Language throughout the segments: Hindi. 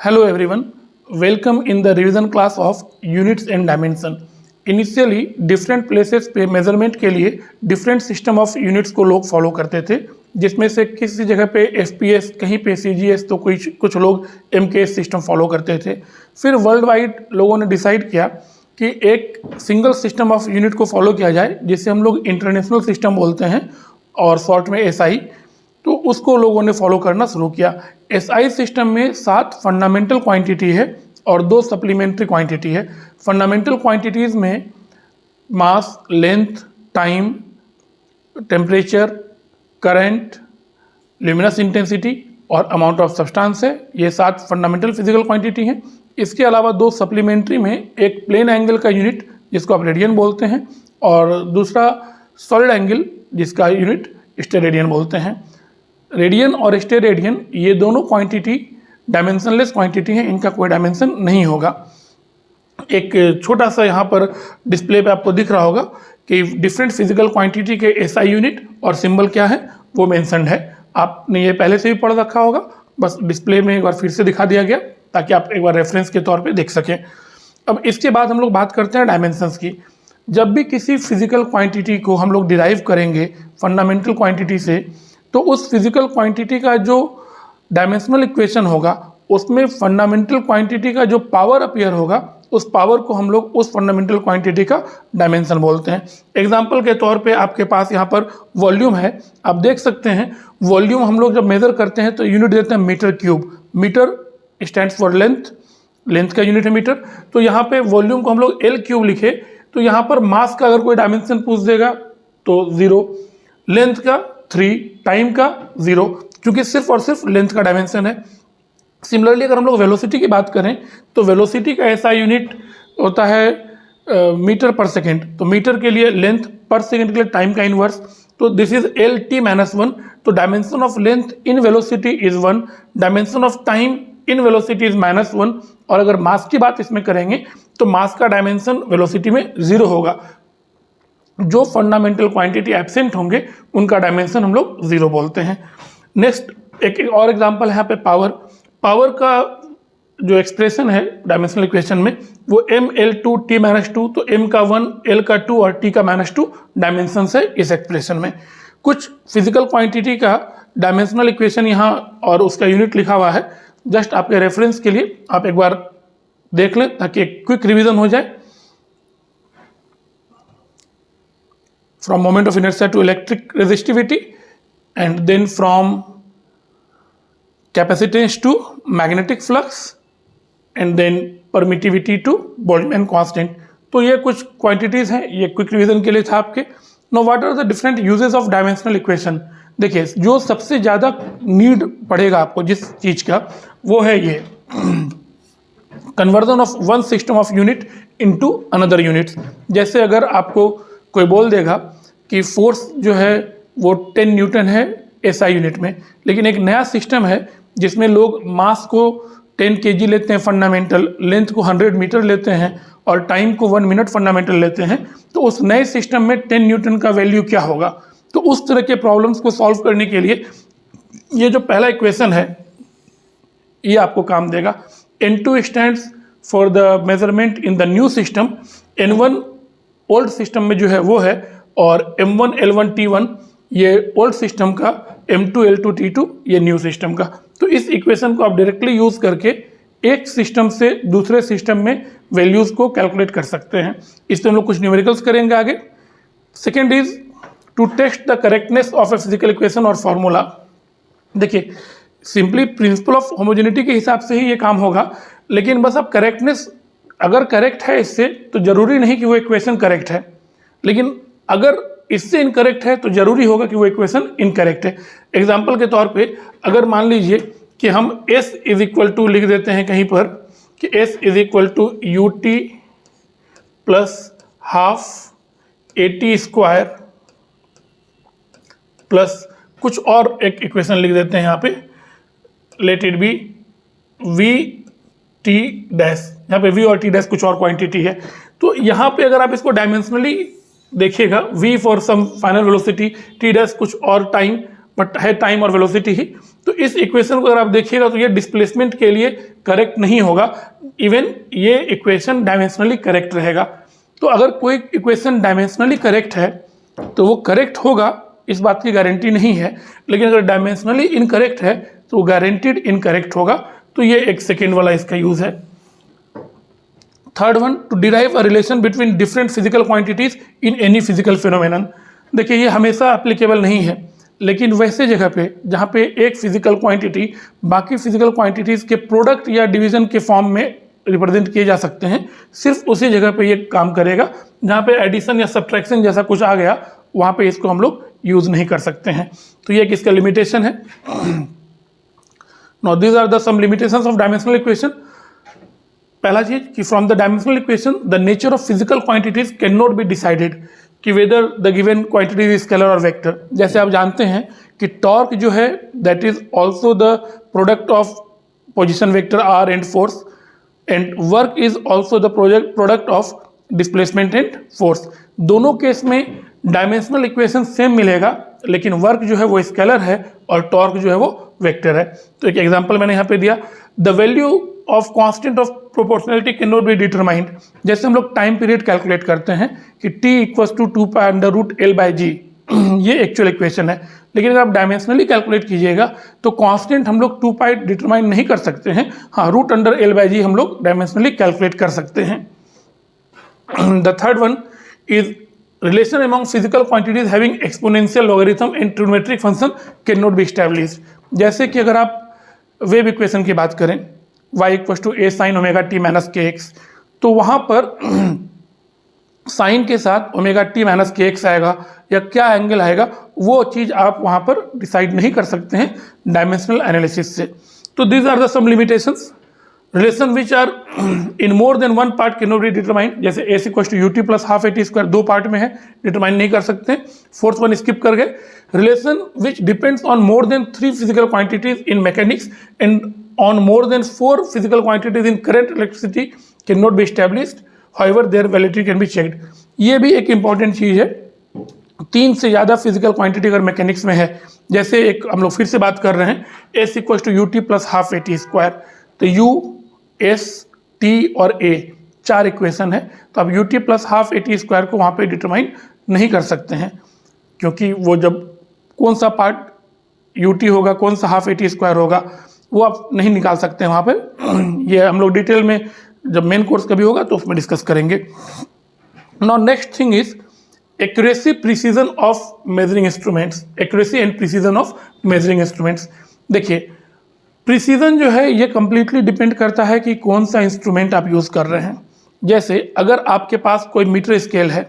Hello everyone, welcome in the revision class of units and dimension. Initially different places पे मेजरमेंट के लिए different system of units को लोग फॉलो करते थे, जिसमें से किसी जगह पे FPS, कहीं पे CGS, तो कुछ लोग MKS सिस्टम फॉलो करते थे। फिर वर्ल्ड वाइड लोगों ने डिसाइड किया कि एक सिंगल सिस्टम ऑफ यूनिट को फॉलो किया जाए, जिसे हम लोग इंटरनेशनल सिस्टम बोलते हैं और शॉर्ट में SI। तो उसको लोगों ने फॉलो करना शुरू किया। SI सिस्टम में 7 फंडामेंटल क्वांटिटी है और 2 सप्लीमेंट्री क्वांटिटी है। फंडामेंटल क्वांटिटीज़ में mass, length, time, temperature, current, luminous intensity और अमाउंट ऑफ सब्सटेंस है। ये 7 फंडामेंटल फिजिकल क्वांटिटी हैं। इसके अलावा 2 सप्लीमेंट्री में एक प्लेन एंगल का यूनिट जिसको आप रेडियन बोलते हैं और दूसरा सॉलिड एंगल जिसका यूनिट स्टेरेडियन बोलते हैं। रेडियन और स्टेरेडियन ये दोनों क्वांटिटी डायमेंशनलेस क्वांटिटी हैं, इनका कोई डायमेंशन नहीं होगा। एक छोटा सा यहाँ पर डिस्प्ले पे आपको दिख रहा होगा कि डिफरेंट फिजिकल क्वांटिटी के SI यूनिट और सिंबल क्या है वो मेंशन्ड है। आपने ये पहले से भी पढ़ रखा होगा, बस डिस्प्ले में एक बार फिर से दिखा दिया गया ताकि आप एक बार रेफरेंस के तौर पे देख सकें। अब इसके बाद हम लोग बात करते हैं डायमेंशंस की। जब भी किसी फिजिकल क्वांटिटी को हम लोग डिराइव करेंगे फंडामेंटल क्वांटिटी से, तो उस फिजिकल क्वांटिटी का जो डायमेंशनल इक्वेशन होगा उसमें फंडामेंटल क्वांटिटी का जो पावर अपीयर होगा उस पावर को हम लोग उस फंडामेंटल क्वांटिटी का डायमेंशन बोलते हैं। एग्जांपल के तौर पे आपके पास यहाँ पर वॉल्यूम है, आप देख सकते हैं वॉल्यूम हम लोग जब मेज़र करते हैं तो यूनिट देते हैं metre cube. Metre stands for length, length का यूनिट है मीटर। तो यहाँ पे वॉल्यूम को हम लोग L क्यूब लिखे तो यहाँ पर मास का अगर कोई डायमेंशन पूछ देगा तो 0, लेंथ का 3, टाइम का 0, क्योंकि सिर्फ और सिर्फ लेंथ का डायमेंशन है। सिमिलरली अगर हम लोग वेलोसिटी की बात करें तो वेलोसिटी का ऐसा यूनिट होता है मीटर पर सेकेंड। तो मीटर के लिए लेंथ, पर सेकेंड के लिए टाइम का इनवर्स, तो दिस इज LT-1। तो dimension of length in velocity is 1, dimension of time in velocity is -1। और अगर मास की बात इसमें करेंगे तो मास का डायमेंशन वेलोसिटी में 0 होगा। जो फंडामेंटल क्वांटिटी एब्सेंट होंगे उनका डायमेंशन हम लोग 0 बोलते हैं। नेक्स्ट एक और एग्जांपल है यहाँ पे पावर। पावर का जो एक्सप्रेशन है डायमेंशनल इक्वेशन में वो mL2T-2, तो m का 1, L का 2 और T का -2 डायमेंशन है इस एक्सप्रेशन में। कुछ फिजिकल क्वांटिटी का डायमेंशनल इक्वेशन यहाँ और उसका यूनिट लिखा हुआ है, जस्ट आपके रेफरेंस के लिए आप एक बार देख लें ताकि एक क्विक रिवीजन हो जाए। From moment of inertia to electric resistivity, and then from capacitance to magnetic flux, and then permittivity to Boltzmann constant। तो ये कुछ क्वांटिटीज़ हैं, ये क्विक रिवीजन के लिए था आपके। Now what are the different uses of dimensional equation? देखिए जो सबसे ज़्यादा नीड पड़ेगा आपको जिस चीज़ का वो है ये conversion of one system of unit into another units. जैसे अगर आपको कोई बोल देगा कि फोर्स जो है वो 10 न्यूटन है SI यूनिट में, लेकिन एक नया सिस्टम है जिसमें लोग मास को 10 kg लेते हैं फंडामेंटल, लेंथ को 100 मीटर लेते हैं और टाइम को 1 मिनट फंडामेंटल लेते हैं, तो उस नए सिस्टम में 10 न्यूटन का वैल्यू क्या होगा। तो उस तरह के प्रॉब्लम्स को सॉल्व करने के लिए ये जो पहला इक्वेशन है ये आपको काम देगा। N2 stands for the measurement in the new system, N1 old system में जो है वो है, और M1 L1 T1 ये ओल्ड सिस्टम का, M2 L2 T2 ये न्यू सिस्टम का। तो इस इक्वेशन को आप डायरेक्टली यूज़ करके एक सिस्टम से दूसरे सिस्टम में वैल्यूज़ को कैलकुलेट कर सकते हैं। इसमें हम लोग कुछ न्यूमेरिकल्स करेंगे आगे। Second is to test the correctness of a physical equation और फार्मूला। देखिए सिंपली प्रिंसिपल ऑफ होमोजेनिटी के हिसाब से ही ये काम होगा, लेकिन बस अब करेक्टनेस अगर करेक्ट है इससे तो ज़रूरी नहीं कि वो इक्वेशन करेक्ट है, लेकिन अगर इससे इनकरेक्ट है तो ज़रूरी होगा कि वो इक्वेशन इनकरेक्ट है। एग्जाम्पल के तौर पे अगर मान लीजिए कि हम S इज इक्वल टू लिख देते हैं कहीं पर कि S is equal to UT plus half AT square plus कुछ और एक इक्वेशन लिख देते हैं यहाँ पे, let it be VT dash, यहाँ पे V और T डैश कुछ और क्वांटिटी है। तो यहाँ पे अगर आप इसको डायमेंशनली देखिएगा, V for some final velocity, T dash कुछ और टाइम, बट है टाइम और वेलोसिटी ही। तो इस इक्वेशन को अगर आप देखिएगा तो ये डिस्प्लेसमेंट के लिए करेक्ट नहीं होगा, इवन ये इक्वेशन डायमेंशनली करेक्ट रहेगा। तो अगर कोई इक्वेशन डायमेंशनली करेक्ट है तो वो करेक्ट होगा, इस बात की गारंटी नहीं है, लेकिन अगर डायमेंशनली इनकरेक्ट है तो वो गारंटीड इनकरेक्ट होगा। तो ये एक सेकेंड वाला इसका यूज है। Third one, to derive a relation between different physical quantities in any physical phenomenon. देखिए ये हमेशा एप्लीकेबल नहीं है, लेकिन वैसे जगह पे जहाँ पे एक फिजिकल क्वांटिटी बाकी फिजिकल क्वांटिटीज़ के प्रोडक्ट या डिवीजन के फॉर्म में रिप्रेजेंट किए जा सकते हैं, सिर्फ उसी जगह पे ये काम करेगा। जहाँ पे एडिशन या सब्ट्रैक्शन जैसा कुछ आ गया वहाँ पे इसको हम लोग यूज़ नहीं कर सकते हैं। तो ये एक इसका लिमिटेशन है। Now these are the some limitations of dimensional equation. पहला चीज कि from the dimensional equation the nature of physical quantities can not be decided कि whether the given quantity is scalar और वेक्टर। जैसे आप जानते हैं कि टॉर्क जो है that is also the product of position vector R and force, and work is also the product of displacement and force. दोनों केस में डायमेंशनल इक्वेशन सेम मिलेगा, लेकिन वर्क जो है वो स्केलर है और टॉर्क जो है वो वेक्टर है। तो एक एग्जांपल मैंने यहाँ पे दिया, the value of constant of proportionality can not be determined. जैसे हम लोग टाइम पीरियड कैलकुलेट करते हैं कि t इक्वल्स टू 2π√L/g, ये एक्चुअल इक्वेशन है। लेकिन अगर आप डायमेंशनली कैलकुलेट कीजिएगा तो कांस्टेंट हम लोग 2π डिटरमाइन नहीं कर सकते हैं, हाँ √L/g हम लोग डायमेंशनली कैलकुलेट कर सकते हैं। The third one is relation among physical quantities having exponential logarithm and trigonometric function cannot be established। जैसे कि अगर आप वेव इक्वेशन की बात करें y equals to a sin omega t minus kx, तो वहाँ पर साइन के साथ ओमेगा t माइनस kx आएगा या क्या एंगल आएगा वो चीज़ आप वहाँ पर डिसाइड नहीं कर सकते हैं डायमेंशनल एनालिसिस से। तो these are the some limitations. Relation which are in more than one part can not be determined. जैसे S equals to ut plus half at square दो पार्ट में है, डिटरमाइन नहीं कर सकते। फोर्थ वन स्किप कर गए। Relation which depends on more than 3 physical quantities in mechanics and on more than 4 physical quantities in current electricity can not be established, however their validity can be checked. ये भी एक इंपॉर्टेंट चीज़ है। 3 से ज़्यादा फिजिकल क्वांटिटी अगर मैकेनिक्स में है, जैसे एक हम लोग फिर से बात कर रहे हैं S equals to ut plus half at square, तो u एस टी और ए 4 इक्वेशन है, तो आप ut plus half at square को वहाँ पे डिटरमाइन नहीं कर सकते हैं, क्योंकि वो जब कौन सा पार्ट ut होगा कौन सा हाफ at स्क्वायर होगा वो आप नहीं निकाल सकते हैं वहाँ पे। ये हम लोग डिटेल में जब मेन कोर्स कभी होगा तो उसमें डिस्कस करेंगे। Now next thing is accuracy precision of measuring instruments. Accuracy and precision of measuring instruments. देखिए प्रिसीजन जो है ये कम्प्लीटली डिपेंड करता है कि कौन सा इंस्ट्रूमेंट आप यूज़ कर रहे हैं। जैसे अगर आपके पास कोई मीटर स्केल है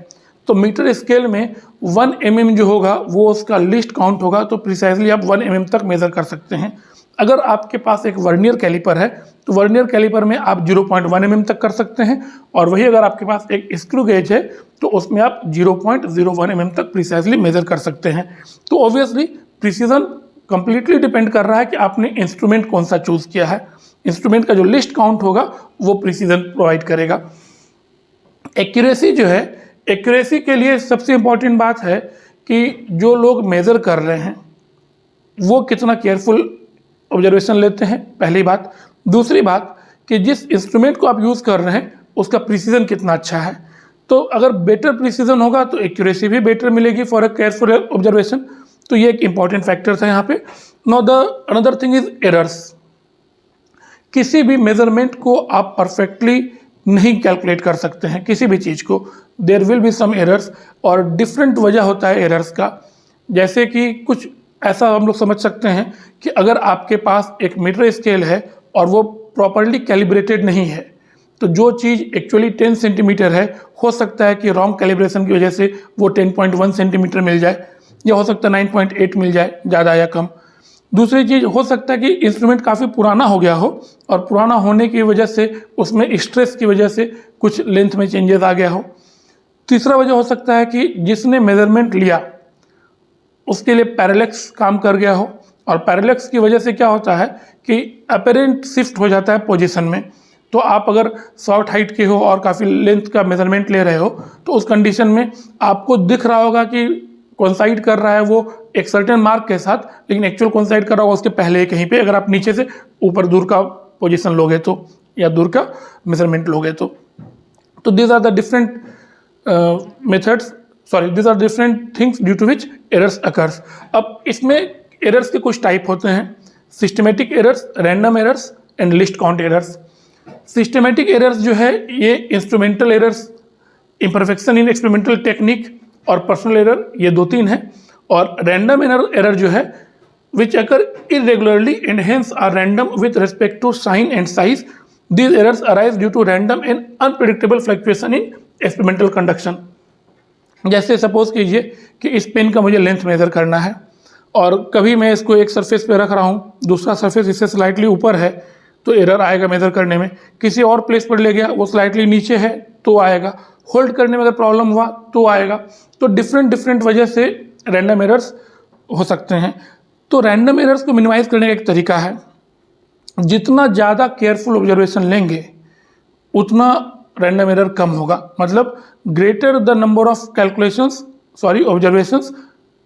तो मीटर स्केल में 1 mm जो होगा वो उसका लिस्ट काउंट होगा, तो प्रिसाइजली आप 1 mm तक मेज़र कर सकते हैं। अगर आपके पास एक वर्नियर कैलिपर है तो वर्नियर कैलिपर में आप 0.1 mm तक कर सकते हैं, और वही अगर आपके पास एक स्क्रू गेज है तो उसमें आप 0.01 mm तक प्रिसाइजली मेज़र कर सकते हैं। तो ऑब्वियसली प्रिसीजन कंप्लीटली डिपेंड कर रहा है कि आपने इंस्ट्रूमेंट कौन सा चूज़ किया है। इंस्ट्रूमेंट का जो लिस्ट काउंट होगा वो प्रिसीजन प्रोवाइड करेगा। एक्यूरेसी जो है, एक्यूरेसी के लिए सबसे इम्पॉर्टेंट बात है कि जो लोग मेज़र कर रहे हैं वो कितना केयरफुल ऑब्जर्वेशन लेते हैं, पहली बात। दूसरी बात कि जिस इंस्ट्रूमेंट को आप यूज़ कर रहे हैं उसका प्रिसीजन कितना अच्छा है। तो अगर बेटर प्रिसीजन होगा तो एक्यूरेसी भी बेटर मिलेगी फॉर अ केयरफुल ऑब्जर्वेशन। तो ये एक इंपॉर्टेंट फैक्टर है यहाँ पे। Now the another thing is errors. किसी भी मेजरमेंट को आप परफेक्टली नहीं कैलकुलेट कर सकते हैं, किसी भी चीज़ को, there will be some errors, और डिफरेंट वजह होता है एरर्स का। जैसे कि कुछ ऐसा हम लोग समझ सकते हैं कि अगर आपके पास एक मीटर स्केल है और वो प्रॉपरली कैलिब्रेटेड नहीं है, तो जो चीज़ एक्चुअली 10 सेंटीमीटर है हो सकता है कि रॉन्ग कैलिब्रेशन की वजह से वो 10.1 सेंटीमीटर मिल जाए, या हो सकता है 9.8 मिल जाए, ज़्यादा या कम। दूसरी चीज़ हो सकता है कि इंस्ट्रूमेंट काफ़ी पुराना हो गया हो और पुराना होने की वजह से उसमें स्ट्रेस की वजह से कुछ लेंथ में चेंजेस आ गया हो। तीसरा वजह हो सकता है कि जिसने मेजरमेंट लिया उसके लिए पैरेलैक्स काम कर गया हो, और पैरेलैक्स की वजह से क्या होता है कि अपरेंट शिफ्ट हो जाता है पोजीशन में। तो आप अगर शॉर्ट हाइट के हो और काफ़ी लेंथ का मेजरमेंट ले रहे हो तो उस कंडीशन में आपको दिख रहा होगा कि कोइंसाइड कर रहा है वो एक सर्टेन मार्क के साथ, लेकिन एक्चुअल कोइंसाइड कर रहा होगा उसके पहले कहीं पे, अगर आप नीचे से ऊपर दूर का पोजीशन लोगे तो, या दूर का मेजरमेंट लोगे तो these are the different methods, sorry these are different things due to which errors occurs. अब इसमें एरर्स के कुछ टाइप होते हैं, systematic errors, random errors and least count errors. Systematic errors जो है ये instrumental errors, imperfection in experimental technique और पर्सनल एरर, ये 2-3 हैं। और रैंडम एरर जो है which occur irregularly and hence are random with respect to sign and size, these errors arise due to random and unpredictable fluctuation in experimental conduction. जैसे सपोज कीजिए कि इस पेन का मुझे लेंथ मेजर करना है और कभी मैं इसको एक सरफेस पे रख रहा हूँ, दूसरा सरफेस इससे स्लाइटली ऊपर है तो एरर आएगा मेजर करने में, किसी और प्लेस पर ले गया वो स्लाइटली नीचे है तो आएगा, होल्ड करने में अगर प्रॉब्लम हुआ तो आएगा। तो डिफरेंट वजह से रैंडम एरर्स हो सकते हैं। तो रैंडम एरर्स को मिनिमाइज करने का एक तरीका है, जितना ज़्यादा केयरफुल ऑब्जर्वेशन लेंगे उतना रैंडम एरर कम होगा। मतलब greater the number of calculations, sorry observations,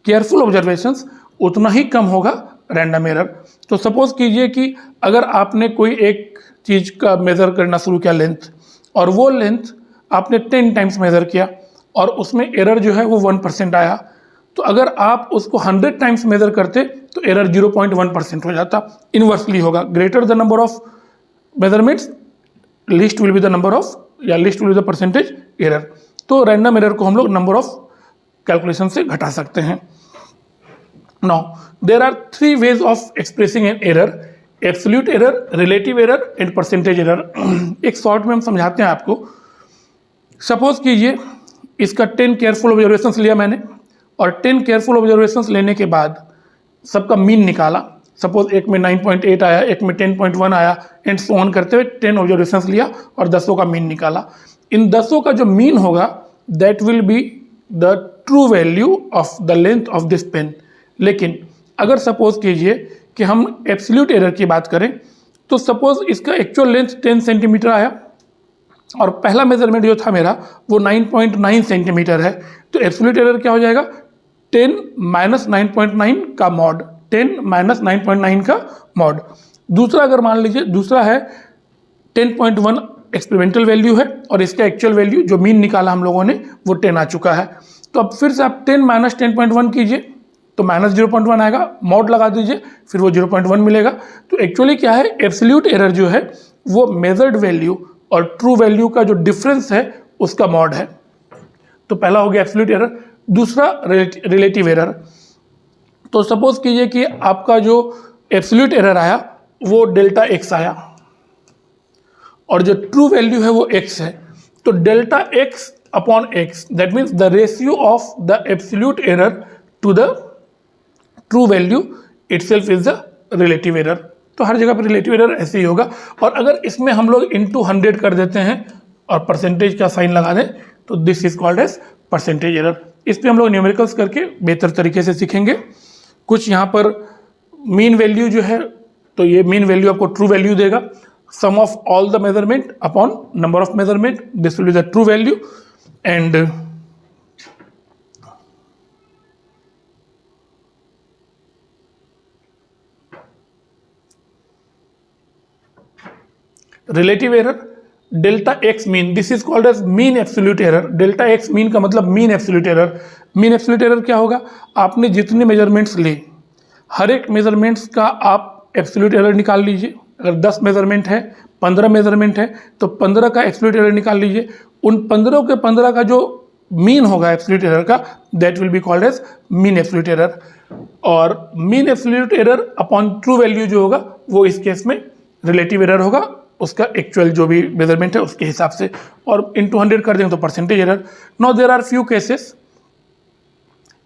careful observations, उतना ही कम होगा रैंडम एरर। तो सपोज कीजिए कि अगर आपने कोई एक चीज़ का मेज़र करना शुरू किया लेंथ, और वो लेंथ आपने 10 टाइम्स मेज़र किया और उसमें एरर जो है वो 1% आया, तो अगर आप उसको 100 टाइम्स मेज़र करते तो एरर 0.1% हो जाता। इनवर्सली होगा, greater the number of measurements least will be the number of, या least will be the percentage error. तो रैंडम एरर को हम लोग नंबर ऑफ कैलकुलेशन से घटा सकते हैं। Now there are 3 ways of expressing an error, absolute error, relative error and percentage error. एक शॉर्ट में हम समझाते हैं आपको। सपोज कीजिए इसका 10 केयरफुल ऑब्जर्वेशंस लिया मैंने, और 10 केयरफुल ऑब्जर्वेशंस लेने के बाद सबका मीन निकाला। सपोज एक में 9.8 आया, एक में 10.1 आया, एंड सो ऑन करते हुए 10 ऑब्जर्वेशंस लिया और 10 का मीन निकाला। इन 10 का जो मीन होगा that will be the true value of the length of this pen. लेकिन अगर सपोज कीजिए कि हम एब्सोल्यूट एरर की बात करें, तो सपोज इसका एक्चुअल लेंथ 10 सेंटीमीटर आया और पहला मेजरमेंट जो था मेरा वो 9.9 सेंटीमीटर है, तो एब्सोल्यूट एरर क्या हो जाएगा, 10 - 9.9 का मॉड, 10 - 9.9 का मॉड। दूसरा अगर मान लीजिए, दूसरा है 10.1 एक्सपेरिमेंटल वैल्यू है और इसका एक्चुअल वैल्यू जो मीन निकाला हम लोगों ने वो 10 आ चुका है। तो अब फिर से आप 10 - 10.1 कीजिए तो -0.1 आएगा, मॉड लगा दीजिए, फिर वो 0.1 मिलेगा। तो एक्चुअली क्या है, एब्सोल्यूट एरर जो है वो मेजर्ड वैल्यू और ट्रू वैल्यू का जो डिफरेंस है उसका मॉड है। तो पहला हो गया एब्सोल्यूट एरर। दूसरा रिलेटिव एरर। तो सपोज कीजिए कि आपका जो एब्सोल्यूट एरर आया वो डेल्टा x आया और जो ट्रू वैल्यू है वो x है, तो delta x upon x, that means the ratio of the absolute error to the true value itself is the relative error. तो हर जगह पर रिलेटिव एरर ऐसे ही होगा। और अगर इसमें हम लोग इंटू 100 कर देते हैं और परसेंटेज का साइन लगा दें तो this is called as percentage error. इस पर हम लोग न्यूमेरिकल्स करके बेहतर तरीके से सीखेंगे। कुछ यहाँ पर मीन वैल्यू जो है, तो ये मीन वैल्यू आपको ट्रू वैल्यू देगा, sum of all the measurement upon number of measurement, this will be the true value. And relative error, delta x mean, this is called as mean absolute error. Delta x mean का मतलब mean absolute error. Mean absolute error क्या होगा, आपने जितने मेजरमेंट्स लिए हर एक मेजरमेंट्स का आप एब्सोल्यूट एरर निकाल लीजिए। अगर 10 मेजरमेंट है, 15 मेजरमेंट है, तो 15 का एब्सोल्यूट एरर निकाल लीजिए। उन 15 के 15 का जो मीन होगा एब्सोल्यूट एरर का, that will be called as mean absolute error. और mean absolute error upon true value जो होगा वो इस केस में रिलेटिव एरर होगा, उसका एक्चुअल जो भी मेजरमेंट है उसके हिसाब से, और इंटू 100 कर देंगे तो percentage error. Now there are few cases,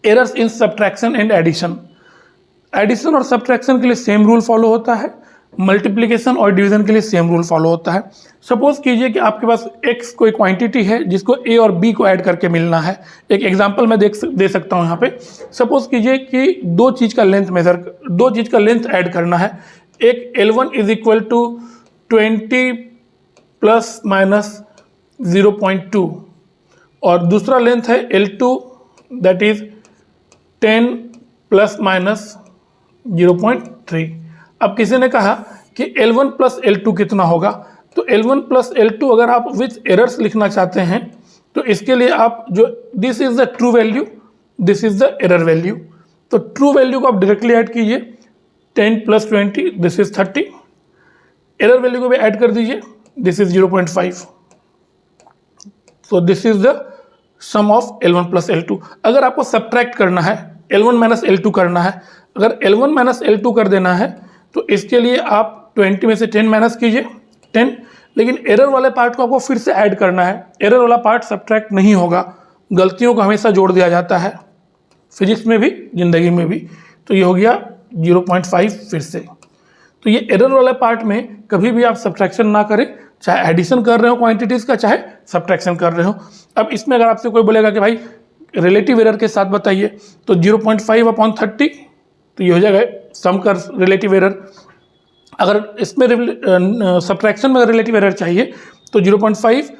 errors in subtraction and addition. Addition और सब्ट्रैक्शन के लिए सेम रूल फॉलो होता है, मल्टीप्लिकेशन और डिवीजन के लिए सेम रूल फॉलो होता है। सपोज कीजिए कि आपके पास x कोई क्वांटिटी है जिसको a और b को ऐड करके मिलना है। एक एग्जांपल मैं दे सकता हूँ यहाँ पे। सपोज कीजिए कि दो चीज़ का लेंथ ऐड करना है। एक L1 इज इक्वल टू 20 ± 0.2 और दूसरा लेंथ है L2 that is 10 plus minus 0.3। अब किसी ने कहा कि L1 प्लस L2 कितना होगा, तो L1 प्लस L2 अगर आप विथ एरर्स लिखना चाहते हैं तो इसके लिए आप जो this is the true value, this is the error value, तो ट्रू वैल्यू को आप डायरेक्टली ऐड कीजिए, 10 plus 20 this is 30, error value को भी ऐड कर दीजिए, this is 0.5, so this is the sum of L1 plus L2। अगर आपको सब्ट्रैक्ट करना है, L1 माइनस L2 करना है, अगर L1 माइनस L2 कर देना है तो इसके लिए आप 20 में से 10 माइनस कीजिए, 10, लेकिन एरर वाले पार्ट को आपको फिर से ऐड करना है, एरर वाला पार्ट सब्ट्रैक्ट नहीं होगा, गलतियों को हमेशा जोड़ दिया जाता है, फिजिक्स में भी जिंदगी में भी। तो ये हो गया 0.5 फिर से। तो ये एरर वाले पार्ट में कभी भी आप सब्ट्रैक्शन ना करें, चाहे एडिशन कर रहे हो क्वांटिटीज़ का, चाहे सब्ट्रैक्शन कर रहे हो। अब इसमें अगर आपसे कोई बोलेगा कि भाई रिलेटिव एरर के साथ बताइए, तो 0.5 अपॉन 30, तो ये हो जाएगा सम कर रिलेटिव एरर। अगर इसमें सब्ट्रैक्शन में रिलेटिव एरर चाहिए तो 0.5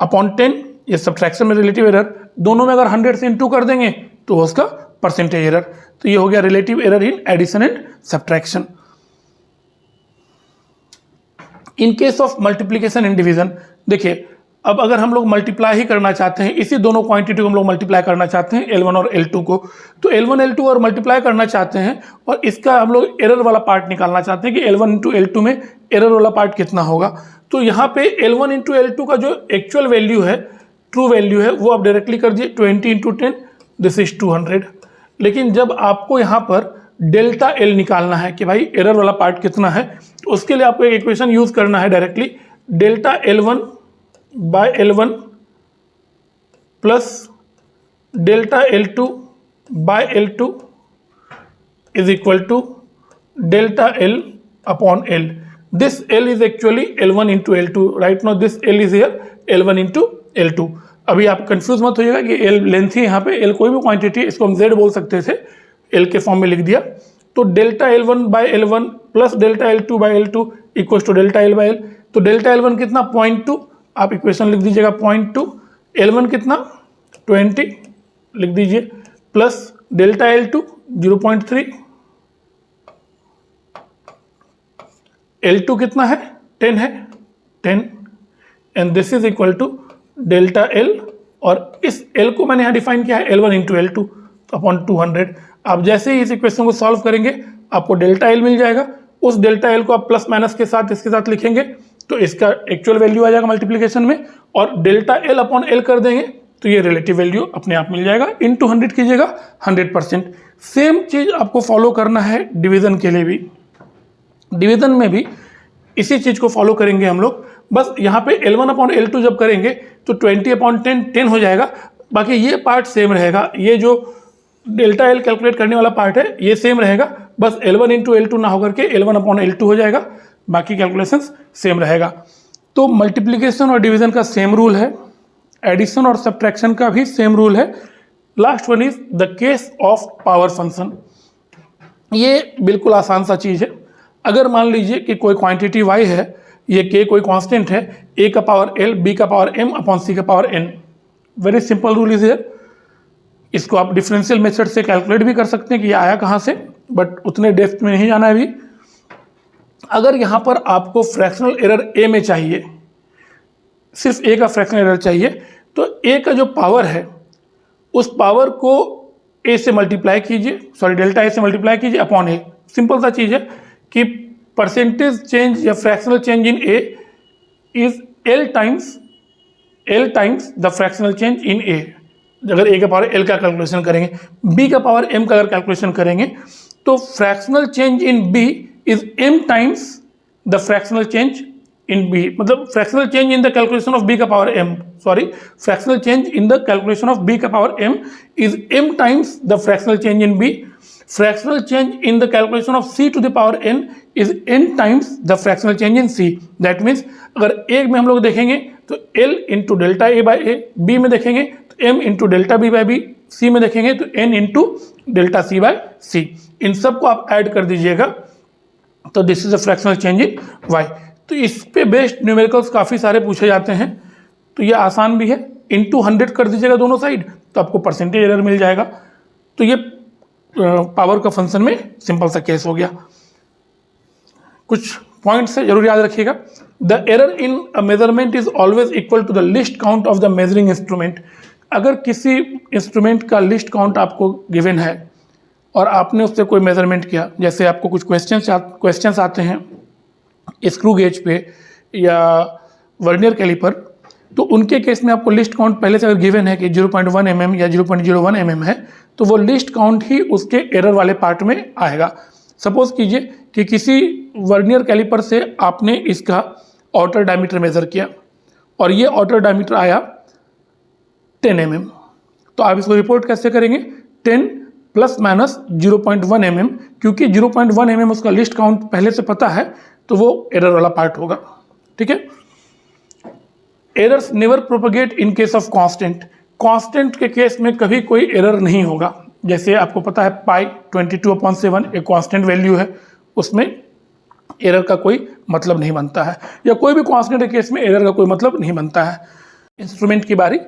अपॉन 10, ये सब्ट्रैक्शन में रिलेटिव एरर, दोनों में अगर 100 से इंटू कर देंगे तो उसका परसेंटेज एरर। तो ये हो गया relative error in addition and subtraction. In case of multiplication and division, देखिए अब अगर हम लोग मल्टीप्लाई ही करना चाहते हैं, इसी दोनों क्वांटिटी को हम लोग मल्टीप्लाई करना चाहते हैं L1 और L2 को, तो L1 L2 और मल्टीप्लाई करना चाहते हैं और इसका हम लोग एरर वाला पार्ट निकालना चाहते हैं कि L1 इंटू L2 में एरर वाला पार्ट कितना होगा। तो यहाँ पे L1 इंटू L2 का जो एक्चुअल वैल्यू है, ट्रू वैल्यू है, वो आप डायरेक्टली कर दिए, 20 इंटू 10 दिस इज 200। लेकिन जब आपको यहाँ पर डेल्टा एल निकालना है कि भाई एरर वाला पार्ट कितना है, तो उसके लिए आपको एक इक्वेशन यूज़ करना है directly, delta L1 by L1 plus delta L2 by L2 is equal to delta L upon L। This L is actually L1 into L2, right now this L is here L1 into L2। अभी आप कंफ्यूज मत होइएगा कि L लेंथ ही यहाँ पे, L कोई भी क्वांटिटी, इसको हम Z बोल सकते थे, L के फॉर्म में लिख दिया। तो delta L1 by L1 plus delta L2 by L2 equal to delta L by L। तो डेल्टा L1 कितना 0.2, आप इक्वेशन लिख दीजिएगा 0.2, L1 कितना 20 लिख दीजिए, प्लस डेल्टा L2 0.3, L2 कितना है 10 है 10, and this is equal to delta L, और इस L को मैंने यहाँ डिफाइन किया है L1 इंटू L2 अपॉन 200। आप जैसे ही इस इक्वेशन को सॉल्व करेंगे आपको डेल्टा L मिल जाएगा, उस डेल्टा L को आप प्लस माइनस के साथ इसके साथ लिखेंगे तो इसका एक्चुअल वैल्यू आ जाएगा मल्टीप्लिकेशन में, और डेल्टा L अपॉन L कर देंगे तो ये रिलेटिव वैल्यू अपने आप मिल जाएगा। इंटू 100 कीजिएगा 100%। सेम चीज़ आपको फॉलो करना है डिवीज़न के लिए भी। डिवीज़न में भी इसी चीज़ को फॉलो करेंगे हम लोग, बस यहाँ पे L1 अपॉन L2 जब करेंगे तो 20 अपॉन 10 10 हो जाएगा, बाकी ये पार्ट सेम रहेगा, ये जो डेल्टा L कैलकुलेट करने वाला पार्ट है ये सेम रहेगा, बस L1 इंटू L2 ना होकर के L1 अपॉन L2 हो जाएगा, बाकी कैलकुलेशंस सेम रहेगा। तो मल्टीप्लिकेशन और डिवीज़न का सेम रूल है, एडिशन और सब्ट्रैक्शन का भी सेम रूल है। Last one is the case of power function. ये बिल्कुल आसान सा चीज़ है। अगर मान लीजिए कि कोई क्वांटिटी y है, ये k कोई कांस्टेंट है, a का पावर l, b का पावर m अपॉन c का power n, very simple rule is here. इसको आप डिफरेंशियल मेथड से कैलकुलेट भी कर सकते हैं कि ये आया कहाँ से, बट उतने डेप्थ में नहीं जाना है अभी। अगर यहाँ पर आपको फ्रैक्शनल एरर a में चाहिए, सिर्फ a का फ्रैक्शनल एरर चाहिए, तो a का जो पावर है उस पावर को a से मल्टीप्लाई कीजिए, सॉरी डेल्टा a से मल्टीप्लाई कीजिए अपॉन a। सिंपल सा चीज़ है कि परसेंटेज चेंज या fractional change in a is l times the fractional change in a। अगर a का पावर l का कैलकुलेशन करेंगे, b का पावर m का अगर कैलकुलेशन करेंगे, तो fractional change in b is m times the fractional change in b, मतलब fractional change in the calculation of b का power m, sorry fractional change in the calculation of b का power m is m times the fractional change in b। Fractional change in the calculation of c to the power n is n times the fractional change in c। That means अगर a में हम लोग देखेंगे तो l into delta a by a, b में देखेंगे तो m into delta b by b, c में देखेंगे तो n into delta c by c। इन सब को आप ऐड कर दीजिएगा तो this is a fractional change in y। तो इस पे बेस्ड न्यूमेरिकल्स काफ़ी सारे पूछे जाते हैं, तो ये आसान भी है। इंटू 100 कर दीजिएगा दोनों साइड तो आपको परसेंटेज एरर मिल जाएगा। तो ये पावर का फंक्शन में सिंपल सा केस हो गया। कुछ पॉइंट्स है जरूर याद रखिएगा। The error in a measurement is always equal to the least count of the measuring instrument. अगर किसी इंस्ट्रूमेंट का लिस्ट काउंट आपको गिवन है और आपने उससे कोई मेजरमेंट किया, जैसे आपको कुछ क्वेश्चंस आते हैं स्क्रू गेज पे या वर्नियर कैलिपर, तो उनके केस में आपको लिस्ट काउंट पहले से अगर गिवन है कि 0.1 mm या 0.01 mm है, तो वो लिस्ट काउंट ही उसके एरर वाले पार्ट में आएगा। सपोज कीजिए कि किसी वर्नियर कैलिपर से आपने इसका आउटर डायमीटर मेज़र किया और ये आउटर डायमीटर आया 10 mm, तो आप इसको रिपोर्ट कैसे करेंगे? 10 प्लस माइनस 0.1 mm, क्योंकि 0.1 mm उसका लिस्ट काउंट पहले से पता है, तो वो एरर वाला पार्ट होगा। ठीक है। Errors never propagate in case of constant. Constant के केस में कभी कोई एरर नहीं होगा। जैसे आपको पता है पाई 22/7 एक कांस्टेंट वैल्यू है, उसमें एरर का कोई मतलब नहीं बनता है, या कोई भी कांस्टेंट के केस में एरर का कोई मतलब नहीं बनता है। इंस्ट्रूमेंट की बारी।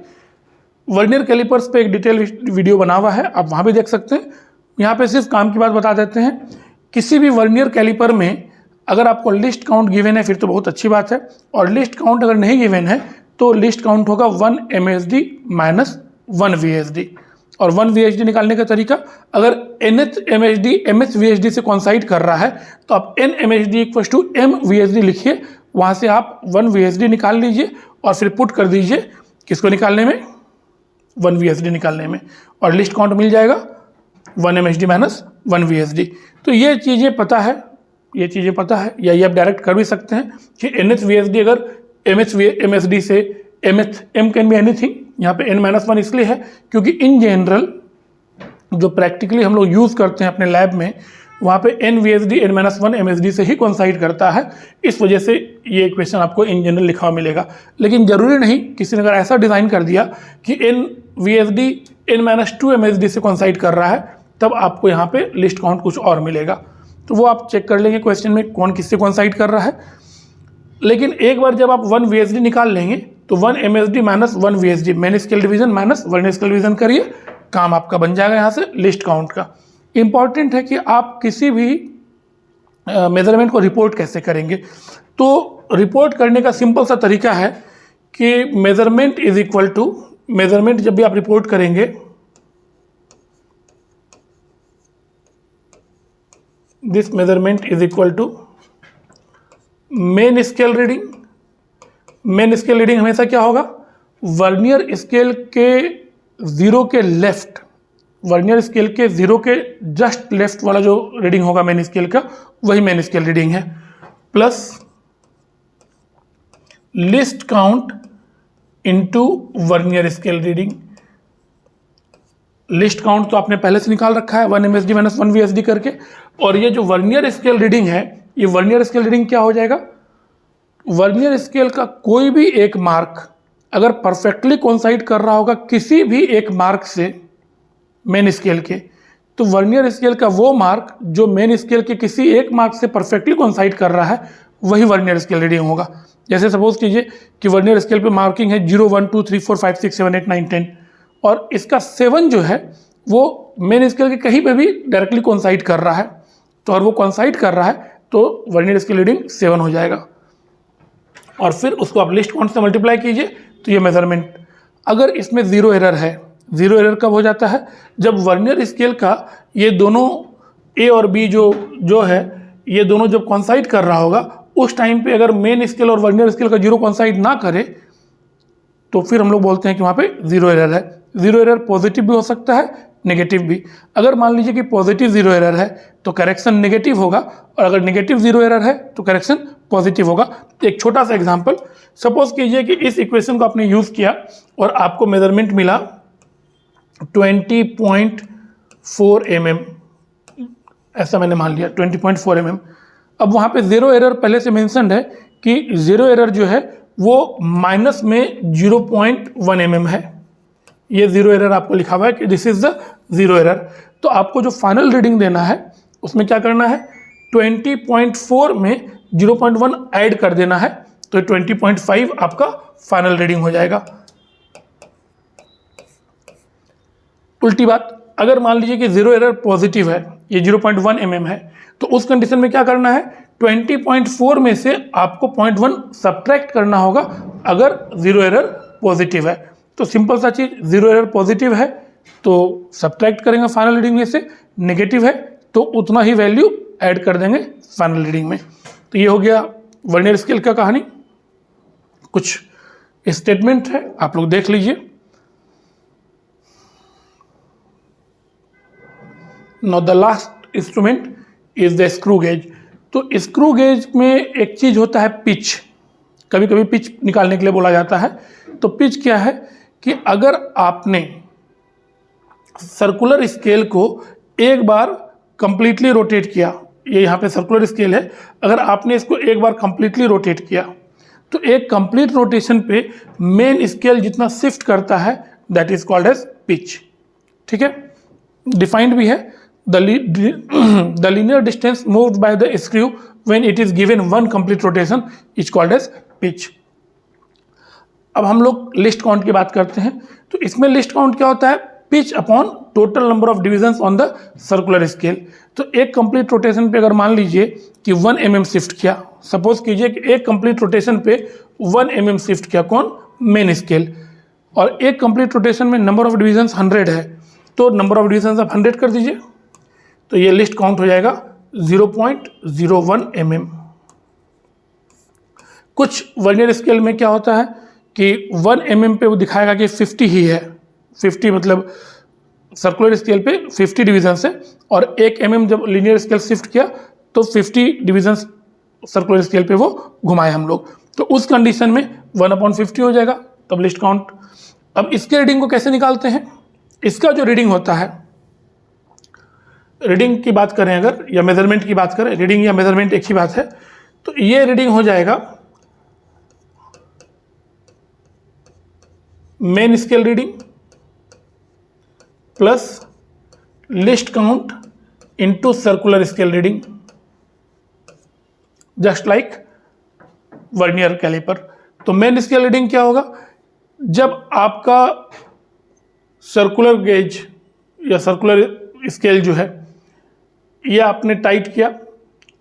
वर्नियर कैलिपर्स पे एक डिटेल वीडियो बना हुआ है, आप वहाँ भी देख सकते हैं। यहाँ पे सिर्फ काम की बात बता देते हैं। किसी भी वर्नियर कैलिपर में अगर आपको लिस्ट काउंट गिवन है फिर तो बहुत अच्छी बात है, और लिस्ट काउंट अगर नहीं गिवन है तो लिस्ट काउंट होगा 1 MSD माइनस 1 VSD। और 1 VSD निकालने का तरीका, अगर nth MSD mth VSD से कॉन्साइड कर रहा है तो आप n MSD equal to m VSD लिखिए, वहाँ से आप 1 VSD निकाल लीजिए और फिर पुट कर दीजिए किसको निकालने में? 1 VSD निकालने में, और लिस्ट काउंट मिल जाएगा 1 MSD माइनस 1 VSD। तो ये चीज़ें पता है, या ये आप डायरेक्ट कर भी सकते हैं कि nth VSD अगर mth MSD से mth m can be anything, यहाँ पे n-1 इसलिए है क्योंकि इन जनरल जो प्रैक्टिकली हम लोग यूज़ करते हैं अपने लैब में, वहाँ पे n VSD n-1 MSD से ही कोइंसाइड करता है। इस वजह से ये इक्वेशन आपको इन जनरल लिखा हुआ मिलेगा। लेकिन ज़रूरी नहीं, किसी ने अगर ऐसा डिज़ाइन कर दिया कि n VSD n-2 MSD से कोइंसाइड कर रहा है, तब आपको यहाँ पे लिस्ट काउंट कुछ और मिलेगा। तो वो आप चेक कर लेंगे क्वेश्चन में कौन किससे कोइंसाइड कर रहा है। लेकिन एक बार जब आप 1 VSD निकाल लेंगे तो 1 MSD minus 1 VSD main scale division minus vernier scale division करिए, काम आपका बन जाएगा यहाँ से लिस्ट काउंट का। इम्पॉर्टेंट है कि आप किसी भी मेजरमेंट को रिपोर्ट कैसे करेंगे। तो रिपोर्ट करने का सिंपल सा तरीका है कि measurement is equal to, measurement जब भी आप रिपोर्ट करेंगे, this measurement is equal to main scale reading. Main scale reading हमेशा क्या होगा? वर्नियर स्केल के ज़ीरो के लेफ्ट, वर्नियर स्केल के ज़ीरो के जस्ट लेफ्ट वाला जो रीडिंग होगा मेन स्केल का, वही मेन स्केल रीडिंग है, plus least count into vernier scale reading. Least count तो आपने पहले से निकाल रखा है 1 MSD माइनस 1 VSD करके, और ये जो वर्नियर स्केल रीडिंग है, ये वर्नियर स्केल रीडिंग क्या हो जाएगा? वर्नियर स्केल का कोई भी एक मार्क अगर परफेक्टली कोइंसाइड कर रहा होगा किसी भी एक मार्क से मेन स्केल के, तो वर्नियर स्केल का वो मार्क जो मेन स्केल के किसी एक मार्क से परफेक्टली कोइंसाइड कर रहा है, वही वर्नियर स्केल रीडिंग होगा। जैसे सपोज कीजिए कि वर्नियर स्केल पे मार्किंग है 0 1 2 3 4 5 6 7 8 9 10, और इसका 7 जो है वो मेन स्केल के कहीं पे भी डायरेक्टली कोइंसाइड कर रहा है, तो और वो कोइंसाइड कर रहा है तो वर्नियर स्केल रीडिंग 7 हो जाएगा, और फिर उसको आप लिस्ट काउंट से मल्टीप्लाई कीजिए तो ये मेजरमेंट। अगर इसमें ज़ीरो एरर है, ज़ीरो एरर कब हो जाता है? जब वर्नियर स्केल का ये दोनों ए और बी जो है, ये दोनों जब कोइंसाइड कर रहा होगा, उस टाइम पे अगर मेन स्केल और वर्नियर स्केल का जीरो कोइंसाइड ना करे तो फिर हम लोग बोलते हैं कि वहाँ पे ज़ीरो एरर है। ज़ीरो एरर पॉजिटिव भी हो सकता है, नेगेटिव भी। अगर मान लीजिए कि पॉजिटिव ज़ीरो एरर है तो करेक्शन नेगेटिव होगा, और अगर नेगेटिव ज़ीरो एरर है तो करेक्शन पॉजिटिव होगा। एक छोटा सा एग्जांपल, सपोज कीजिए कि इस इक्वेशन को आपने यूज़ किया और आपको मेजरमेंट मिला 20.4 mm, ऐसा मैंने मान लिया 20.4 mm। अब वहाँ पे ज़ीरो एरर पहले से मेंशन्ड है कि ज़ीरो एरर जो है वो माइनस में 0.1 mm है। ये ज़ीरो एरर आपको लिखा हुआ है कि this is the zero error. तो आपको जो फाइनल रीडिंग देना है उसमें क्या करना है? 20.4 में 0.1 ऐड कर देना है, तो 20.5 आपका फाइनल रीडिंग हो जाएगा। उल्टी बात, अगर मान लीजिए कि जीरो एरर पॉजिटिव है, ये 0.1 mm है, तो उस कंडीशन में क्या करना है, 20.4 में से आपको 0.1 सब्ट्रैक्ट करना होगा अगर जीरो एरर पॉजिटिव है। तो सिंपल सा चीज़, जीरो एरर पॉजिटिव है तो सब्ट्रैक्ट करेंगे फाइनल रीडिंग में से, नेगेटिव है तो उतना ही वैल्यू ऐड कर देंगे फाइनल रीडिंग में। तो ये हो गया वर्नियर स्केल का कहानी। कुछ स्टेटमेंट है, आप लोग देख लीजिए। Now the last instrument is the screw gauge. तो स्क्रू गेज में एक चीज होता है पिच, कभी कभी पिच निकालने के लिए बोला जाता है। तो पिच क्या है कि अगर आपने सर्कुलर स्केल को एक बार कंप्लीटली रोटेट किया, ये यहाँ पे सर्कुलर स्केल है, अगर आपने इसको एक बार कंप्लीटली रोटेट किया तो एक कंप्लीट रोटेशन पे मेन स्केल जितना शिफ्ट करता है that is called as pitch. ठीक है, डिफाइंड भी है, the linear distance moved by the screw when it is given one complete rotation is called as pitch. अब हम लोग लिस्ट काउंट की बात करते हैं। तो इसमें लिस्ट काउंट क्या होता है, pitch upon total number of divisions on the circular scale. तो एक कंप्लीट रोटेशन पे अगर मान लीजिए कि 1 mm शिफ्ट किया, सपोज कीजिए कि एक कंप्लीट रोटेशन पे 1 mm शिफ्ट किया, कौन, मेन स्केल, और एक कंप्लीट रोटेशन में नंबर ऑफ डिविजन्स 100 है, तो नंबर ऑफ डिविजन्स आप 100 कर दीजिए, तो ये लिस्ट काउंट हो जाएगा 0.01 mm। कुछ वर्नियर स्केल में क्या होता है कि 1 mm पे वो दिखाएगा कि 50 ही है, 50 मतलब सर्कुलर स्केल पे 50 डिविजन्स है, और 1 mm जब लीनियर स्केल शिफ्ट किया तो 50 डिविजन्स सर्कुलर स्केल पे वो घुमाए हम लोग, तो उस कंडीशन में 1/50 हो जाएगा, तब लिस्ट काउंट। अब इसके रीडिंग को कैसे निकालते हैं, इसका जो रीडिंग होता है, रीडिंग की बात करें अगर या मेजरमेंट की बात करें, रीडिंग या मेजरमेंट एक ही बात है, तो ये रीडिंग हो जाएगा main scale reading plus least count into circular scale reading, just like vernier caliper. तो मेन स्केल रीडिंग क्या होगा, जब आपका सर्कुलर गेज या सर्कुलर स्केल जो है ये आपने टाइट किया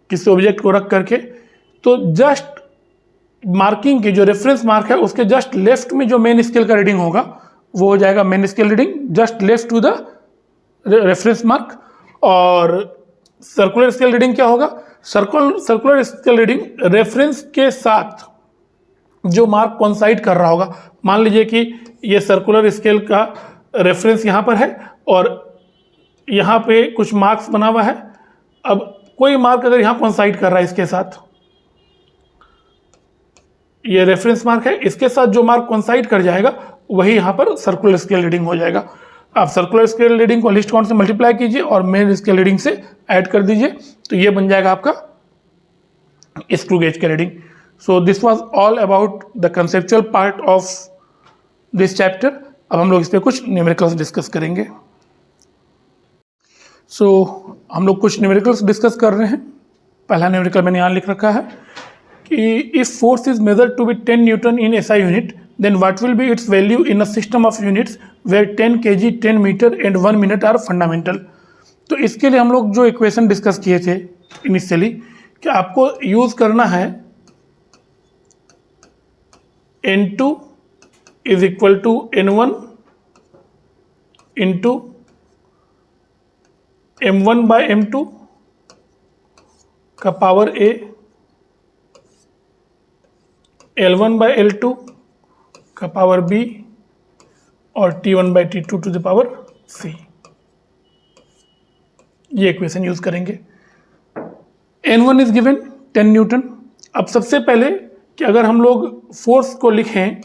किसी ऑब्जेक्ट को रख करके, तो जस्ट मार्किंग की जो रेफरेंस मार्क है उसके जस्ट लेफ्ट में जो मेन स्केल का रीडिंग होगा वो हो जाएगा main scale reading, just left to the reference mark. और सर्कुलर स्केल रीडिंग क्या होगा, सर्कुलर स्केल रीडिंग रेफरेंस के साथ जो मार्क कोइंसाइड कर रहा होगा। मान लीजिए कि ये सर्कुलर स्केल का रेफरेंस यहाँ पर है और यहाँ पे कुछ मार्क्स बना हुआ है, अब कोई मार्क अगर यहाँ कोइंसाइड कर रहा है इसके साथ, ये रेफरेंस मार्क है, इसके साथ जो मार्क कोइंसाइड कर जाएगा वही यहाँ पर सर्कुलर स्केल रीडिंग हो जाएगा। आप सर्कुलर स्केल रीडिंग को लिस्ट काउंट से मल्टीप्लाई कीजिए और मेन स्केल रीडिंग से ऐड कर दीजिए, तो ये बन जाएगा आपका स्क्रू गेज का reading. So this was all about the conceptual part of this chapter. अब हम लोग इस पर कुछ न्यूमेरिकल्स डिस्कस करेंगे। हम लोग कुछ न्यूमेरिकल्स डिस्कस कर रहे हैं। पहला न्यूमेरिकल मैंने यहाँ लिख रखा है कि if force is measured to be 10 newton in SI unit, then what will be its value in a system of units where 10 kg, 10 metre and 1 minute are fundamental। तो इसके लिए हम लोग जो इक्वेशन डिस्कस किए थे इनिशियली कि आपको यूज करना है N2 is equal to N1 into M1/M2 का पावर A, L1/L2 का पावर B और T1/T2 to the power C। ये इक्वेशन यूज करेंगे। N1 is given 10 Newton. अब सबसे पहले कि अगर हम लोग फोर्स को लिखें